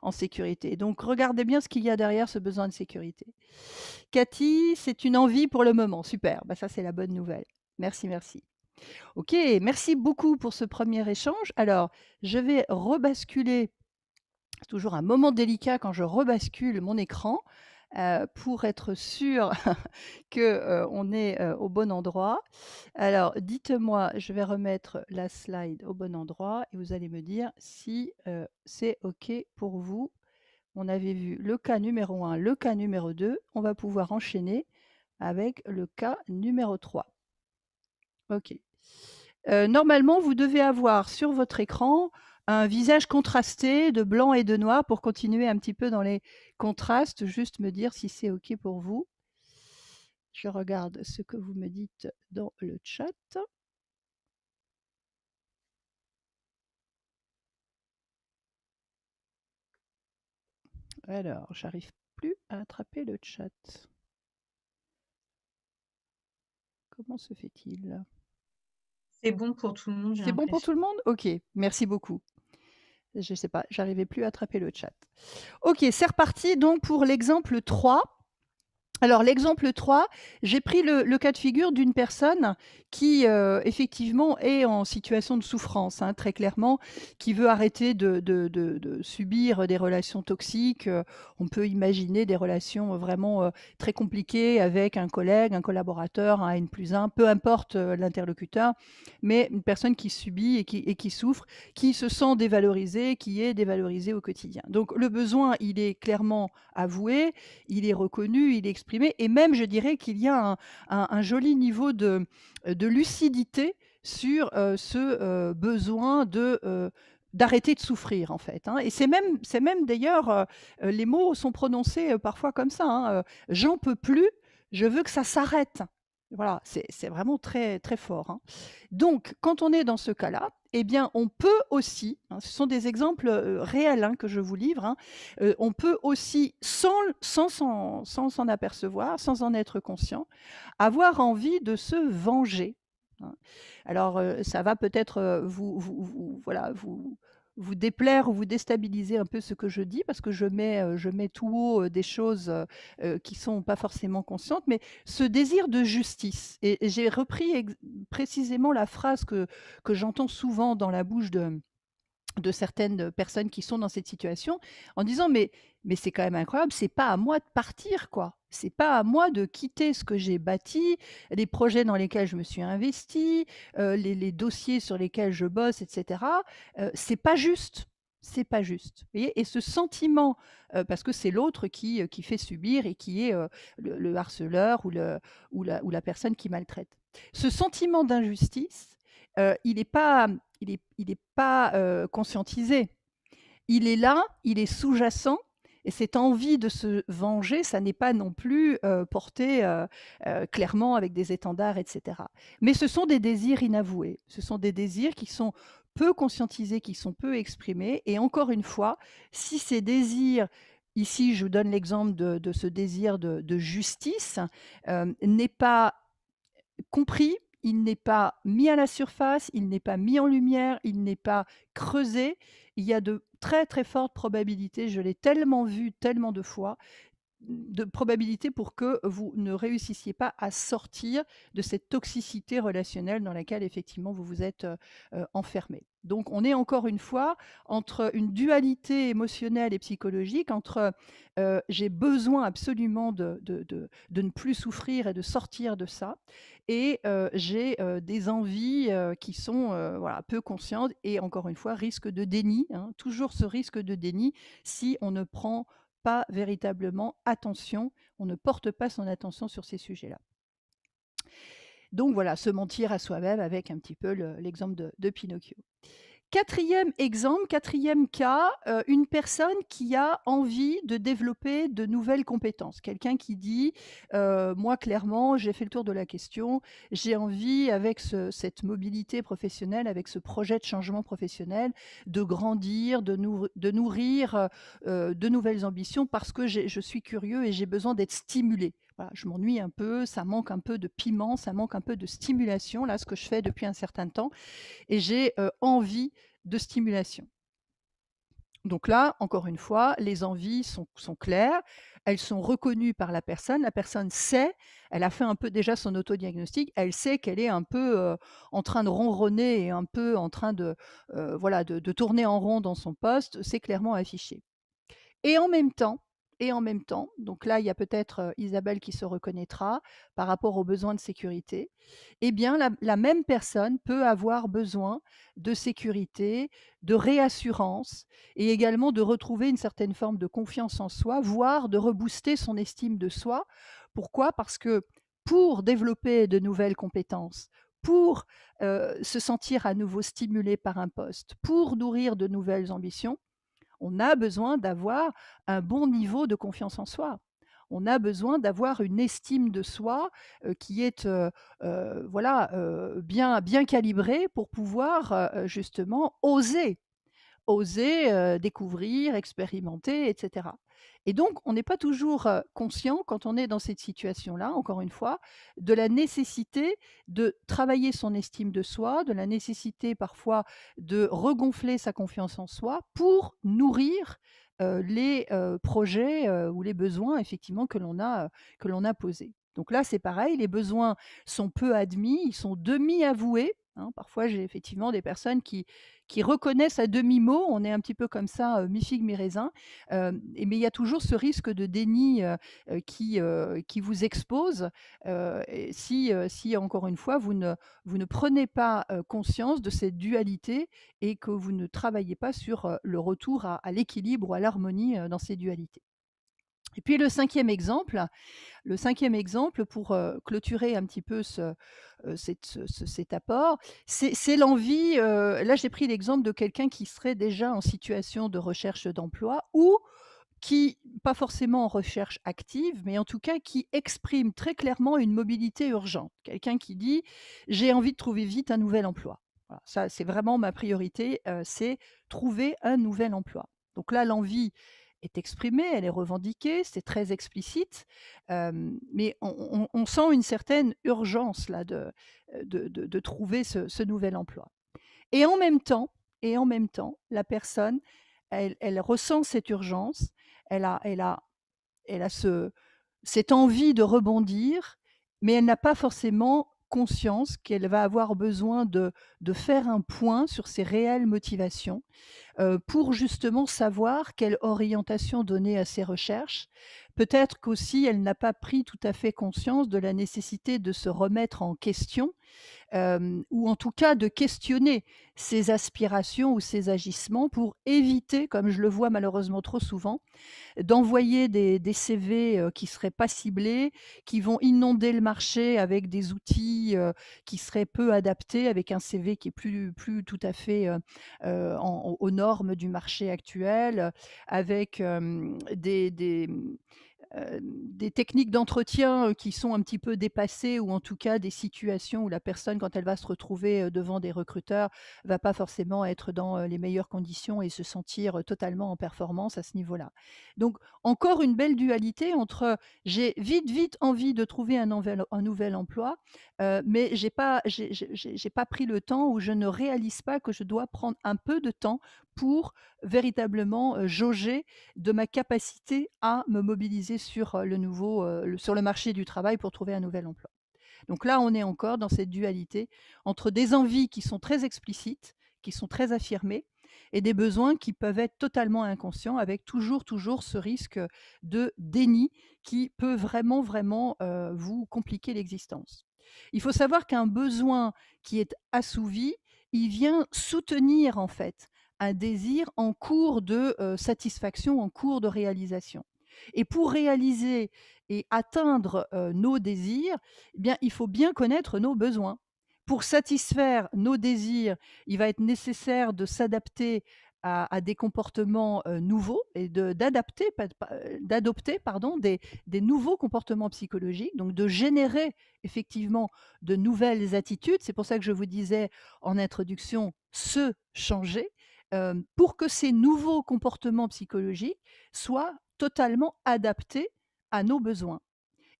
en sécurité. Donc, regardez bien ce qu'il y a derrière ce besoin de sécurité. Cathy, c'est une envie pour le moment. Super, bah ça c'est la bonne nouvelle. Merci, merci. Ok, merci beaucoup pour ce premier échange. Alors, je vais rebasculer, c'est toujours un moment délicat quand je rebascule mon écran pour être sûr que on est au bon endroit. Alors, dites-moi, je vais remettre la slide au bon endroit et vous allez me dire si c'est ok pour vous On avait vu le cas numéro 1, le cas numéro 2. On va pouvoir enchaîner avec le cas numéro 3. OK. Normalement, vous devez avoir sur votre écran un visage contrasté de blanc et de noir pour continuer un petit peu dans les contrastes, juste me dire si c'est OK pour vous. Je regarde ce que vous me dites dans le chat. Alors, j'arrive plus à attraper le chat. Comment se fait-il? C'est bon pour tout le monde, j'ai C'est bon pour tout l'impression. le monde? OK, merci beaucoup. Je sais pas, j'arrivais plus à attraper le chat. OK, c'est reparti donc pour l'exemple 3. Alors l'exemple 3, j'ai pris le cas de figure d'une personne qui, effectivement est en situation de souffrance, hein, très clairement, qui veut arrêter de subir des relations toxiques. On peut imaginer des relations, vraiment, très compliquées avec un collègue, un collaborateur, un N+1, peu importe, l'interlocuteur, mais une personne qui subit et qui souffre, qui se sent dévalorisée, qui est dévalorisée au quotidien. Donc le besoin, il est clairement avoué, il est reconnu, il est exprimé et même je dirais qu'il y a un joli niveau de lucidité sur, ce, besoin d'arrêter de souffrir en fait, hein et c'est même d'ailleurs, les mots sont prononcés, parfois comme ça, hein, «J'en peux plus, je veux que ça s'arrête». Voilà, c'est vraiment très, très fort, hein. Donc quand on est dans ce cas-là, eh bien on peut aussi, hein, ce sont des exemples, réels, hein, que je vous livre, hein, on peut aussi, sans s'en apercevoir, sans en être conscient, avoir envie de se venger, hein. Alors, ça va peut-être, voilà, vous déplaire ou vous déstabiliser un peu ce que je dis parce que je mets tout haut, des choses, qui sont pas forcément conscientes, mais ce désir de justice et j'ai repris précisément la phrase que j'entends souvent dans la bouche de certaines personnes qui sont dans cette situation en disant: «Mais c'est quand même incroyable, c'est pas à moi de partir quoi. C'est pas à moi de quitter ce que j'ai bâti, les projets dans lesquels je me suis investie, les dossiers sur lesquels je bosse et cetera, c'est pas juste, c'est pas juste». Vous voyez? Et ce sentiment, parce que c'est l'autre qui fait subir et qui est, le harceleur ou la personne qui maltraite. Ce sentiment d'injustice, il est pas conscientisé. Il est là, il est sous-jacent et cette envie de se venger, ça n'est pas non plus, porté, clairement avec des étendards et cetera. Mais ce sont des désirs inavoués. Ce sont des désirs qui sont peu conscientisés, qui sont peu exprimés et encore une fois, si ces désirs ici, je vous donne l'exemple de ce désir de justice, n'est pas compris, il n'est pas mis à la surface, il n'est pas mis en lumière, il n'est pas creusé. Il y a de très, très fortes probabilités, je l'ai tellement vu tellement de fois, de probabilités pour que vous ne réussissiez pas à sortir de cette toxicité relationnelle dans laquelle effectivement vous vous êtes, enfermé. Donc on est encore une fois entre une dualité émotionnelle et psychologique, entre, j'ai besoin absolument de ne plus souffrir et de sortir de ça et j'ai, des envies, qui sont, voilà, peu conscientes et encore une fois risque de déni, hein, toujours ce risque de déni si on ne prend pas véritablement attention, on ne porte pas son attention sur ces sujets-là. Donc voilà, se mentir à soi-même avec un petit peu l'exemple de Pinocchio. Quatrième exemple, quatrième cas, une personne qui a envie de développer de nouvelles compétences. Quelqu'un qui dit: «Moi clairement, j'ai fait le tour de la question, j'ai envie avec cette mobilité professionnelle, avec ce projet de changement professionnel, de grandir, de nourrir, de nouvelles ambitions parce que je suis curieux et j'ai besoin d'être stimulé. Voilà, je m'ennuie un peu, ça manque un peu de piment, ça manque un peu de stimulation, là, ce que je fais depuis un certain temps et j'ai, envie de stimulation. Donc là, encore une fois, les envies sont claires, elles sont reconnues par la personne sait, elle a fait un peu déjà son autodiagnostic, elle sait qu'elle est un peu, en train de ronronner et un peu en train de, voilà, de tourner en rond dans son poste, c'est clairement affiché. Et en même temps et en même temps, donc là, il y a peut-être, Isabelle qui se reconnaîtra par rapport aux besoins de sécurité, eh bien la même personne peut avoir besoin de sécurité, de réassurance et également de retrouver une certaine forme de confiance en soi, voire de rebooster son estime de soi. Pourquoi? Parce que pour développer de nouvelles compétences, pour, se sentir à nouveau stimulé par un poste, pour nourrir de nouvelles ambitions, on a besoin d'avoir un bon niveau de confiance en soi. On a besoin d'avoir une estime de soi, qui est, voilà, bien calibrée pour pouvoir, justement oser, découvrir, expérimenter et cetera. Et donc on n'est pas toujours, conscient quand on est dans cette situation-là, encore une fois, de la nécessité de travailler son estime de soi, de la nécessité parfois de regonfler sa confiance en soi pour nourrir, les, projets, ou les besoins effectivement que l'on a posés. Donc là, c'est pareil, les besoins sont peu admis, ils sont demi-avoués, hein. Parfois, j'ai effectivement des personnes qui reconnaissent à demi-mot, on est un petit peu comme ça, mi-figue mi-raisin, mais il y a toujours ce risque de déni, qui vous expose, et si encore une fois vous ne prenez pas, conscience de cette dualité et que vous ne travaillez pas sur, le retour à l'équilibre ou à l'harmonie, dans ces dualités. Et puis le cinquième exemple pour, clôturer un petit peu cet apport, c'est l'envie, là j'ai pris l'exemple de quelqu'un qui serait déjà en situation de recherche d'emploi ou qui, pas forcément en recherche active, mais en tout cas qui exprime très clairement une mobilité urgente. Quelqu'un qui dit: «J'ai envie de trouver vite un nouvel emploi». Voilà, ça c'est vraiment ma priorité, c'est trouver un nouvel emploi. Donc là, l'envie est exprimée, elle est revendiquée, c'est très explicite, mais on sent une certaine urgence là de trouver ce nouvel emploi. Et en même temps, la personne, elle ressent cette urgence, elle a elle a elle a cette envie de rebondir, mais elle n'a pas forcément conscience qu'elle va avoir besoin de faire un point sur ses réelles motivations, pour justement savoir quelle orientation donner à ses recherches. Peut-être qu'aussi elle n'a pas pris tout à fait conscience de la nécessité de se remettre en question, ou en tout cas de questionner ses aspirations ou ses agissements pour éviter, comme je le vois malheureusement trop souvent, d'envoyer des CV, qui seraient pas ciblés, qui vont inonder le marché avec des outils, qui seraient peu adaptés, avec un CV qui est plus tout à fait, aux normes du marché actuel, avec, des techniques d'entretien, qui sont un petit peu dépassées ou en tout cas des situations où la personne, quand elle va se retrouver, devant des recruteurs, va pas forcément être dans, les meilleures conditions et se sentir, totalement en performance à ce niveau-là. Donc encore une belle dualité entre j'ai vite envie de trouver un nouvel emploi, mais j'ai pas pris le temps ou je ne réalise pas que je dois prendre un peu de temps pour véritablement, jauger de ma capacité à me mobiliser sur, sur le marché du travail pour trouver un nouvel emploi. Donc là, on est encore dans cette dualité entre des envies qui sont très explicites, qui sont très affirmées et des besoins qui peuvent être totalement inconscients avec toujours ce risque, de déni qui peut vraiment, vous compliquer l'existence. Il faut savoir qu'un besoin qui est assouvi, il vient soutenir en fait un désir en cours de, satisfaction, en cours de réalisation. Et pour réaliser et atteindre, nos désirs, eh bien, il faut bien connaître nos besoins. Pour satisfaire nos désirs, il va être nécessaire de s'adapter à des comportements, nouveaux et d'adopter pardon, des nouveaux comportements psychologiques, donc de générer effectivement de nouvelles attitudes. C'est pour ça que je vous disais en introduction, se changer, pour que ces nouveaux comportements psychologiques soient totalement adaptés à nos besoins.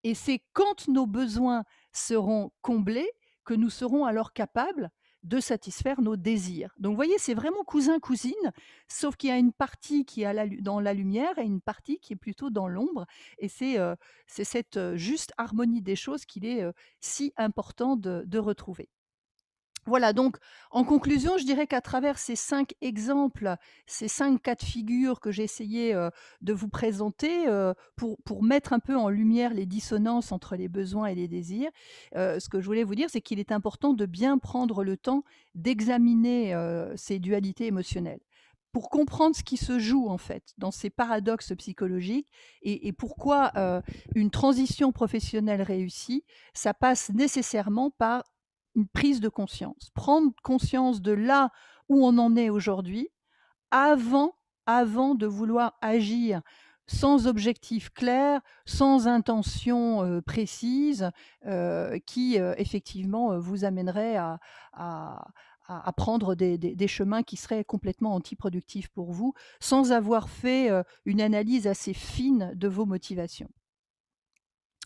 Et c'est quand nos besoins seront comblés que nous serons alors capables de satisfaire nos désirs. Donc vous voyez, c'est vraiment cousin-cousine, sauf qu'il y a une partie qui est dans la lumière et une partie qui est plutôt dans l'ombre. Et c'est cette juste harmonie des choses qu'il est si important de retrouver. Voilà, donc en conclusion, je dirais qu'à travers ces 5 exemples, ces 5 cas de figure que j'ai essayé, de vous présenter, pour mettre un peu en lumière les dissonances entre les besoins et les désirs, ce que je voulais vous dire, c'est qu'il est important de bien prendre le temps d'examiner, ces dualités émotionnelles. Pour comprendre ce qui se joue, en fait, dans ces paradoxes psychologiques et pourquoi, une transition professionnelle réussie, ça passe nécessairement par une prise de conscience. Prendre conscience de là où on en est aujourd'hui, avant avant de vouloir agir sans objectif clair, sans intention, précise, qui, effectivement, vous amènerait à à prendre des chemins qui seraient complètement antiproductifs pour vous, sans avoir fait, une analyse assez fine de vos motivations.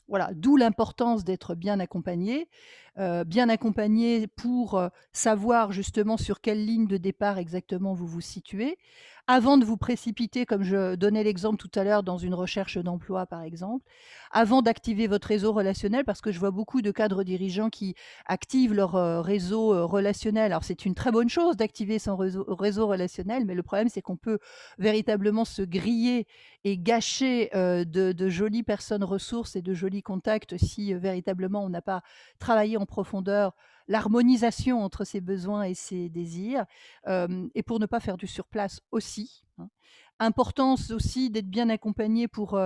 Voilà, d'où l'importance d'être bien accompagné pour, savoir justement sur quelle ligne de départ exactement vous vous situez. Avant de vous précipiter, comme je donnais l'exemple tout à l'heure, dans une recherche d'emploi, par exemple. Avant d'activer votre réseau relationnel, parce que je vois beaucoup de cadres dirigeants qui activent leur, réseau, relationnel. Alors c'est une très bonne chose d'activer son réseau relationnel, mais le problème, c'est qu'on peut véritablement se griller et gâcher, de jolies personnes ressources et de jolis contacts si, véritablement on n'a pas travaillé en profondeur l'harmonisation entre ses besoins et ses désirs, et pour ne pas faire du surplace aussi, hein. Importance aussi d'être bien accompagné pour,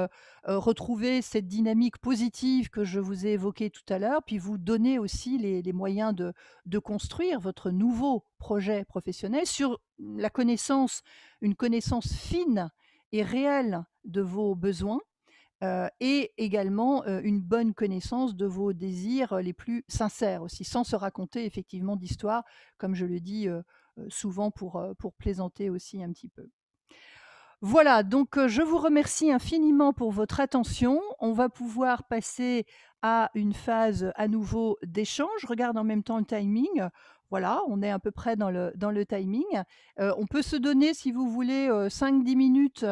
retrouver cette dynamique positive que je vous ai évoquée tout à l'heure, puis vous donner aussi les moyens de construire votre nouveau projet professionnel sur la connaissance une connaissance fine et réelle de vos besoins, et également, une bonne connaissance de vos désirs, les plus sincères aussi, sans se raconter effectivement d'histoires, comme je le dis, souvent pour plaisanter aussi un petit peu. Voilà, donc je vous remercie infiniment pour votre attention. On va pouvoir passer à une phase à nouveau d'échange. Je regarde en même temps le timing. Voilà, on est à peu près dans le timing. On peut se donner, si vous voulez, 5-10 minutes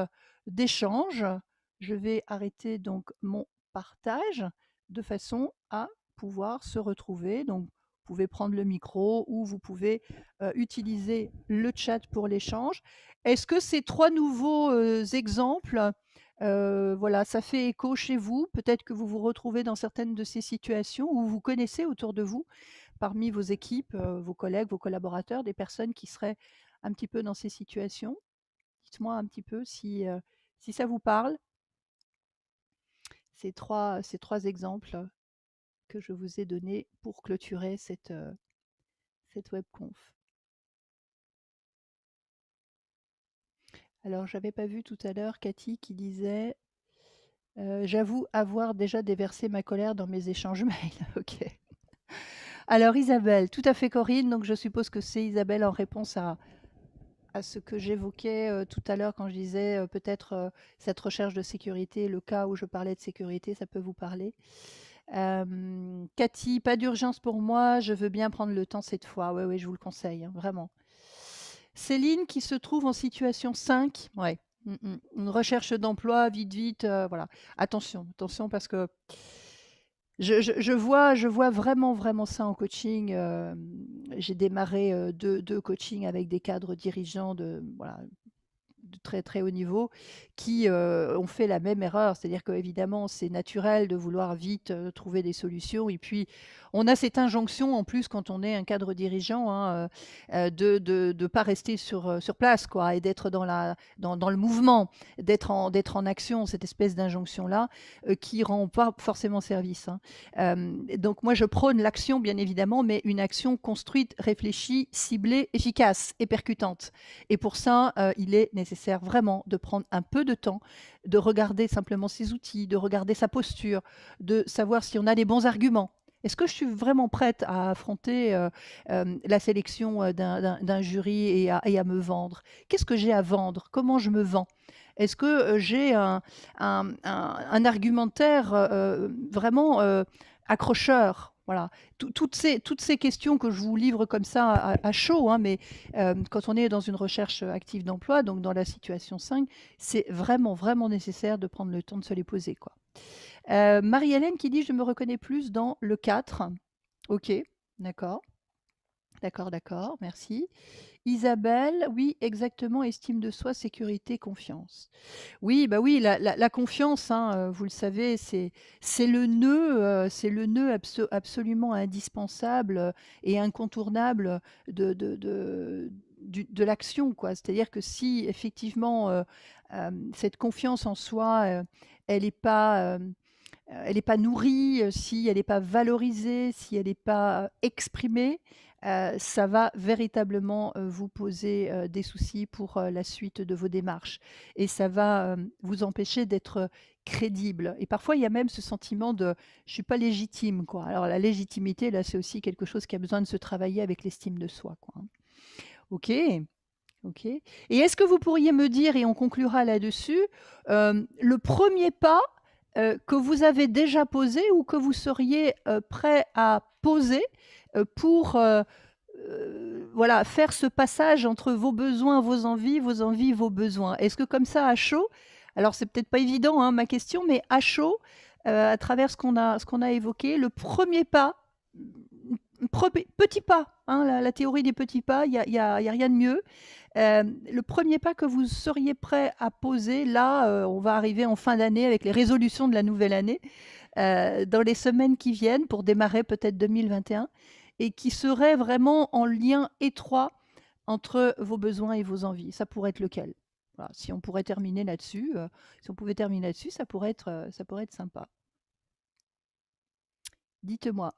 d'échange. Je vais arrêter donc mon partage de façon à pouvoir se retrouver. Donc, vous pouvez prendre le micro ou vous pouvez, utiliser le chat pour l'échange. Est-ce que ces 3 nouveaux, exemples, voilà, ça fait écho chez vous? Peut-être que vous vous retrouvez dans certaines de ces situations ou vous connaissez autour de vous, parmi vos équipes, vos collègues, vos collaborateurs, des personnes qui seraient un petit peu dans ces situations? Dites-moi un petit peu si ça vous parle, ces trois exemples que je vous ai donnés pour clôturer cette webconf. Alors, j'avais pas vu tout à l'heure Cathy qui disait j'avoue avoir déjà déversé ma colère dans mes échanges mails. OK. Alors Isabelle, tout à fait Corinne, donc je suppose que c'est Isabelle en réponse à ce que j'évoquais, tout à l'heure quand je disais, peut-être, cette recherche de sécurité, le cas où je parlais de sécurité, ça peut vous parler. Cathy: «Pas d'urgence pour moi, je veux bien prendre le temps cette fois». Ouais, ouais, je vous le conseille, hein, vraiment. Céline qui se trouve en situation 5, ouais. Une recherche d'emploi, vite, vite, voilà. Attention, attention parce que je vois vraiment, vraiment ça en coaching. J'ai démarré, 2 coachings avec des cadres dirigeants de voilà, de très, très haut niveau qui, ont fait la même erreur. C'est-à-dire qu'évidemment, c'est naturel de vouloir vite, trouver des solutions et puis on a cette injonction en plus quand on est un cadre dirigeant, hein, de pas rester sur place quoi et d'être dans le mouvement, d'être en action, cette espèce d'injonction-là, qui rend pas forcément service, hein. Donc moi je prône l'action bien évidemment, mais une action construite, réfléchie, ciblée, efficace et percutante. Et pour ça, il est nécessaire vraiment de prendre un peu de temps, de regarder simplement ses outils, de regarder sa posture, de savoir si on a les bons arguments. Est-ce que je suis vraiment prête à affronter, la sélection, d'un jury et à me vendre? Qu'est-ce que j'ai à vendre? Comment je me vends? Est-ce que, j'ai un argumentaire, vraiment, accrocheur? Voilà. Toutes ces questions que je vous livre comme ça à chaud, hein, mais quand on est dans une recherche active d'emploi, donc dans la situation 5, c'est vraiment, vraiment nécessaire de prendre le temps de se les poser, quoi. Marie-Hélène qui dit: «Je me reconnais plus dans le 4». OK, d'accord. D'accord, d'accord, merci. Isabelle, oui, exactement, estime de soi, sécurité, confiance. Oui, bah oui, la confiance, hein, vous le savez, c'est le nœud absolument indispensable, et incontournable de l'action, quoi. C'est-à-dire que si effectivement, cette confiance en soi, elle n'est pas, elle est pas nourrie, si elle n'est pas valorisée, si elle n'est pas exprimée, ça va véritablement, vous poser, des soucis pour, la suite de vos démarches et ça va, vous empêcher d'être, crédible et parfois il y a même ce sentiment de: «Je suis pas légitime», quoi. Alors la légitimité, là, c'est aussi quelque chose qui a besoin de se travailler avec l'estime de soi, quoi, hein. OK, OK et est-ce que vous pourriez me dire et on conclura là-dessus, le premier pas, que vous avez déjà posé ou que vous seriez, prêt à poser, pour, voilà, faire ce passage entre vos envies, vos besoins? Est-ce que comme ça, à chaud alors c'est peut-être pas évident, hein, ma question, mais à chaud, à travers ce qu'on a évoqué, le premier pas, petit pas, hein, la théorie des petits pas, il y a rien de mieux. Le premier pas que vous seriez prêt à poser, là, on va arriver en fin d'année avec les résolutions de la nouvelle année, dans les semaines qui viennent pour démarrer peut-être 2021 et qui serait vraiment en lien étroit entre vos besoins et vos envies. Ça pourrait être lequel? Voilà, si on pourrait terminer là-dessus, si on pouvait terminer là-dessus, ça pourrait être sympa. Dites-moi,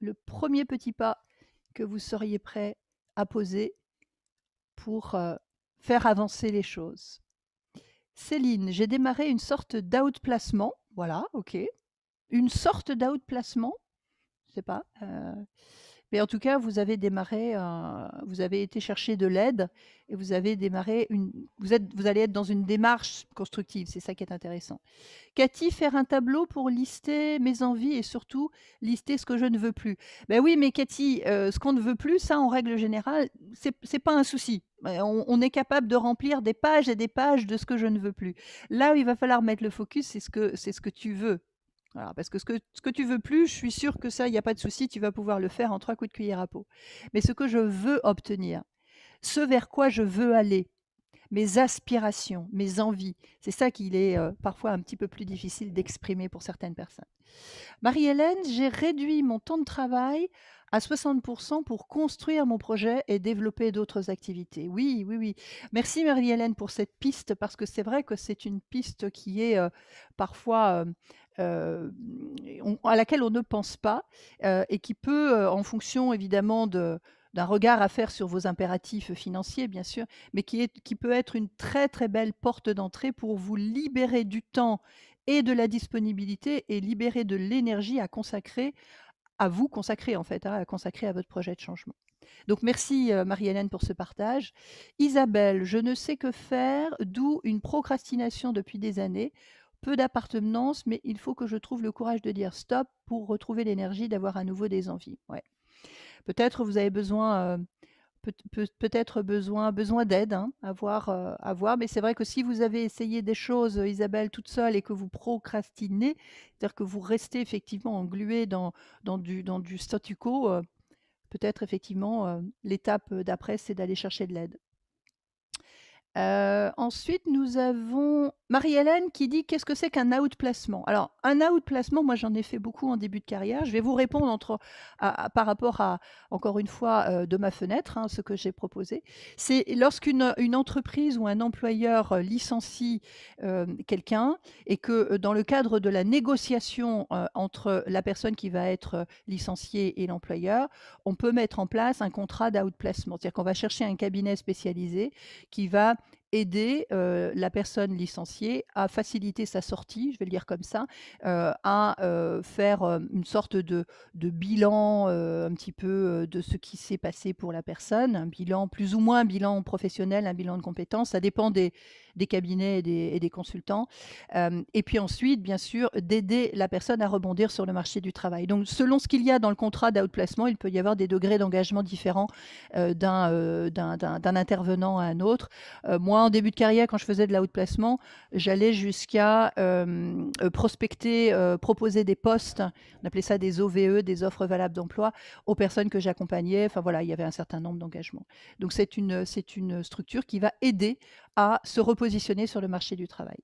le premier petit pas que vous seriez prêt à poser pour, faire avancer les choses? Céline, j'ai démarré une sorte d'outplacement. Voilà, OK. Une sorte d'outplacement? Je sais pas, mais en tout cas, vous avez démarré, vous avez été chercher de l'aide et vous avez démarré vous allez être dans une démarche constructive, c'est ça qui est intéressant. Cathy, faire un tableau pour lister mes envies et surtout lister ce que je ne veux plus. Ben oui, mais Cathy, ce qu'on ne veut plus, ça, en règle générale, c'est pas un souci. On est capable de remplir des pages et des pages de ce que je ne veux plus. Là où il va falloir mettre le focus, c'est ce que tu veux. Voilà, parce que ce que tu veux plus, je suis sûre que ça, il y a pas de souci, tu vas pouvoir le faire en 3 coups de cuillère à peau. Mais ce que je veux obtenir, ce vers quoi je veux aller, mes aspirations, mes envies, c'est ça qu'il est, parfois un petit peu plus difficile d'exprimer pour certaines personnes. Marie-Hélène, j'ai réduit mon temps de travail à 60 pour construire mon projet et développer d'autres activités. Oui, oui, oui. Merci Marie-Hélène pour cette piste parce que c'est vrai que c'est une piste qui est, parfois, à laquelle on ne pense pas, et qui peut, en fonction évidemment d'un regard à faire sur vos impératifs financiers, bien sûr, mais qui peut être une très, très belle porte d'entrée pour vous libérer du temps et de la disponibilité et libérer de l'énergie à vous consacrer en fait, hein, à consacrer à votre projet de changement. Donc merci, Marie-Hélène pour ce partage. Isabelle, je ne sais que faire, d'où une procrastination depuis des années. Peu d'appartenance, mais il faut que je trouve le courage de dire stop pour retrouver l'énergie d'avoir à nouveau des envies. Ouais. Peut-être vous avez besoin, peut-être besoin d'aide, hein, à voir. Mais c'est vrai que si vous avez essayé des choses, Isabelle, toute seule et que vous procrastinez, c'est-à-dire que vous restez effectivement englué dans du statu quo, peut-être effectivement, l'étape, d'après, c'est d'aller chercher de l'aide. Ensuite, nous avons Marie-Hélène qui dit: «Qu'est-ce que c'est qu'un outplacement?» Alors, un outplacement, moi, j'en ai fait beaucoup en début de carrière. Je vais vous répondre par rapport à, encore une fois, de ma fenêtre, hein, ce que j'ai proposé. C'est lorsqu'une une entreprise ou un employeur, licencie, quelqu'un et que, dans le cadre de la négociation, entre la personne qui va être, licenciée et l'employeur, on peut mettre en place un contrat d'outplacement. C'est-à-dire qu'on va chercher un cabinet spécialisé qui va aider, la personne licenciée à faciliter sa sortie, je vais le dire comme ça, à, faire, une sorte de bilan, un petit peu, de ce qui s'est passé pour la personne, un bilan plus ou moins un bilan professionnel, un bilan de compétences. Ça dépend des cabinets et des consultants. Et puis ensuite, bien sûr, d'aider la personne à rebondir sur le marché du travail. Donc, selon ce qu'il y a dans le contrat d'outplacement, il peut y avoir des degrés d'engagement différents d'un intervenant à un autre. Moi, en début de carrière, quand je faisais de l'outplacement, j'allais jusqu'à prospecter, proposer des postes, on appelait ça des OVE, des offres valables d'emploi, aux personnes que j'accompagnais. Enfin voilà, il y avait un certain nombre d'engagements. Donc c'est une structure qui va aider à se repositionner sur le marché du travail.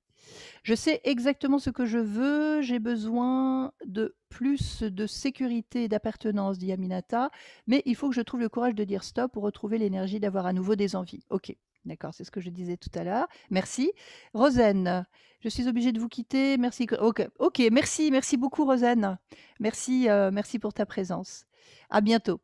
Je sais exactement ce que je veux, j'ai besoin de plus de sécurité et d'appartenance, dit Aminata, mais il faut que je trouve le courage de dire stop pour retrouver l'énergie d'avoir à nouveau des envies. Ok, d'accord, c'est ce que je disais tout à l'heure. Merci. Rosen, je suis obligée de vous quitter. Merci. Ok, merci, merci beaucoup, Rosen. Merci, merci pour ta présence. À bientôt.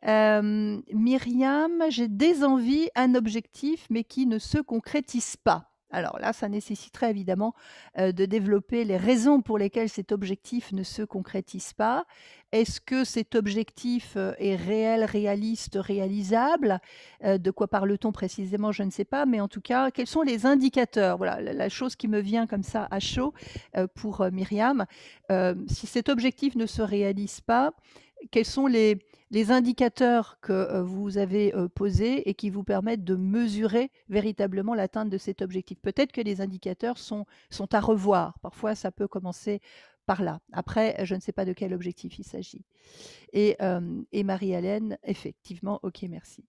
Myriam, j'ai des envies, un objectif, mais qui ne se concrétise pas. Alors là, ça nécessiterait évidemment de développer les raisons pour lesquelles cet objectif ne se concrétise pas. Est-ce que cet objectif est réel, réaliste, réalisable? De quoi parle-t-on précisément? Je ne sais pas, mais en tout cas, quels sont les indicateurs? Voilà, la chose qui me vient comme ça à chaud pour Myriam. Si cet objectif ne se réalise pas, quels sont les indicateurs que vous avez posés et qui vous permettent de mesurer véritablement l'atteinte de cet objectif? Peut-être que les indicateurs sont à revoir. Parfois, ça peut commencer par là. Après, je ne sais pas de quel objectif il s'agit. Et Marie-Hélène, effectivement, ok, merci.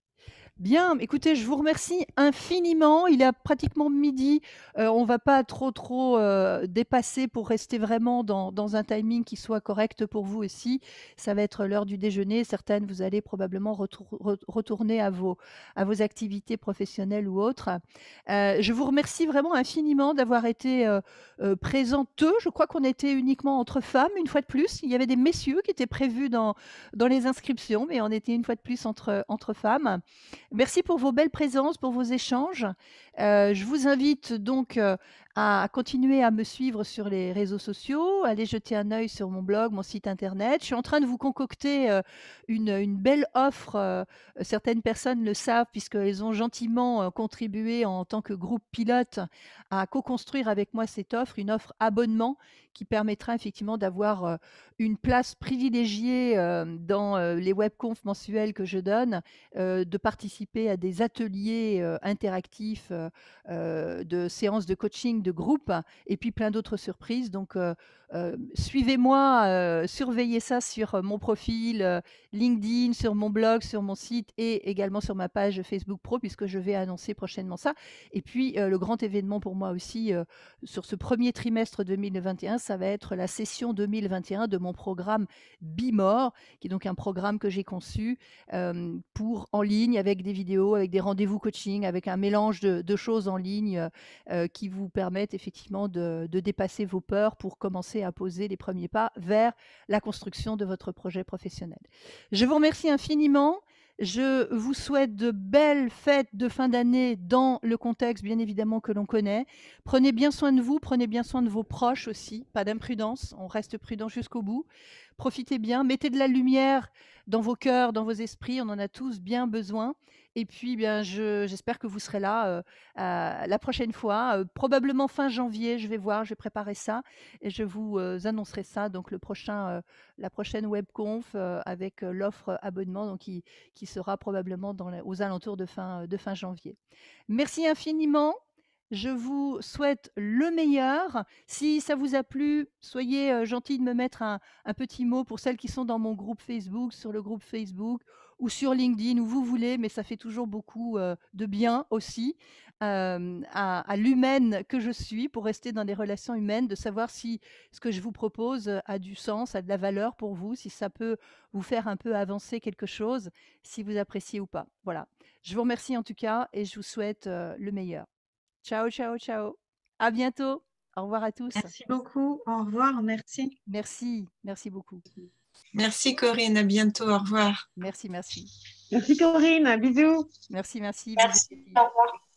Bien, écoutez, je vous remercie infiniment. Il est pratiquement midi. On ne va pas trop dépasser pour rester vraiment dans un timing qui soit correct pour vous aussi. Ça va être l'heure du déjeuner. Certaines, vous allez probablement retourner à vos activités professionnelles ou autres. Je vous remercie vraiment infiniment d'avoir été présenteux. Je crois qu'on était uniquement entre femmes, une fois de plus. Il y avait des messieurs qui étaient prévus dans les inscriptions, mais on était une fois de plus entre femmes. Merci pour vos belles présences, pour vos échanges. Je vous invite donc à continuer à me suivre sur les réseaux sociaux, aller jeter un œil sur mon blog, mon site internet. Je suis en train de vous concocter une belle offre. Certaines personnes le savent puisqu'elles ont gentiment contribué en tant que groupe pilote à co-construire avec moi cette offre, une offre abonnement qui permettra effectivement d'avoir une place privilégiée dans les webconf mensuels que je donne, de participer à des ateliers interactifs, de séances de coaching de groupe et puis plein d'autres surprises. Donc, suivez-moi, surveillez ça sur mon profil LinkedIn, sur mon blog, sur mon site et également sur ma page Facebook Pro puisque je vais annoncer prochainement ça. Et puis, le grand événement pour moi aussi sur ce premier trimestre 2021, ça va être la session 2021 de mon programme BeMore, qui est donc un programme que j'ai conçu pour en ligne avec des vidéos, avec des rendez-vous coaching, avec un mélange de choses en ligne qui vous permettent effectivement de dépasser vos peurs pour commencer à poser les premiers pas vers la construction de votre projet professionnel. Je vous remercie infiniment. Je vous souhaite de belles fêtes de fin d'année dans le contexte, bien évidemment, que l'on connaît. Prenez bien soin de vous, prenez bien soin de vos proches aussi. Pas d'imprudence, on reste prudent jusqu'au bout. Profitez bien, mettez de la lumière dans vos cœurs, dans vos esprits, on en a tous bien besoin. Et puis, bien, j'espère que vous serez là la prochaine fois, probablement fin janvier, je vais voir, je vais préparer ça et je vous annoncerai ça, donc la prochaine webconf avec l'offre abonnement donc, qui sera probablement aux alentours de fin janvier. Merci infiniment. Je vous souhaite le meilleur. Si ça vous a plu, soyez gentils de me mettre un petit mot pour celles qui sont dans mon groupe Facebook, sur le groupe Facebook ou sur LinkedIn, où vous voulez, mais ça fait toujours beaucoup de bien aussi à l'humaine que je suis pour rester dans des relations humaines, de savoir si ce que je vous propose a du sens, a de la valeur pour vous, si ça peut vous faire un peu avancer quelque chose, si vous appréciez ou pas. Voilà. Je vous remercie en tout cas et je vous souhaite le meilleur. Ciao, ciao, ciao. À bientôt. Au revoir à tous. Merci beaucoup. Au revoir. Merci. Merci. Merci beaucoup. Merci Corinne. À bientôt. Au revoir. Merci, merci. Merci Corinne. Bisous. Merci, merci. Merci. Bisous. Au revoir.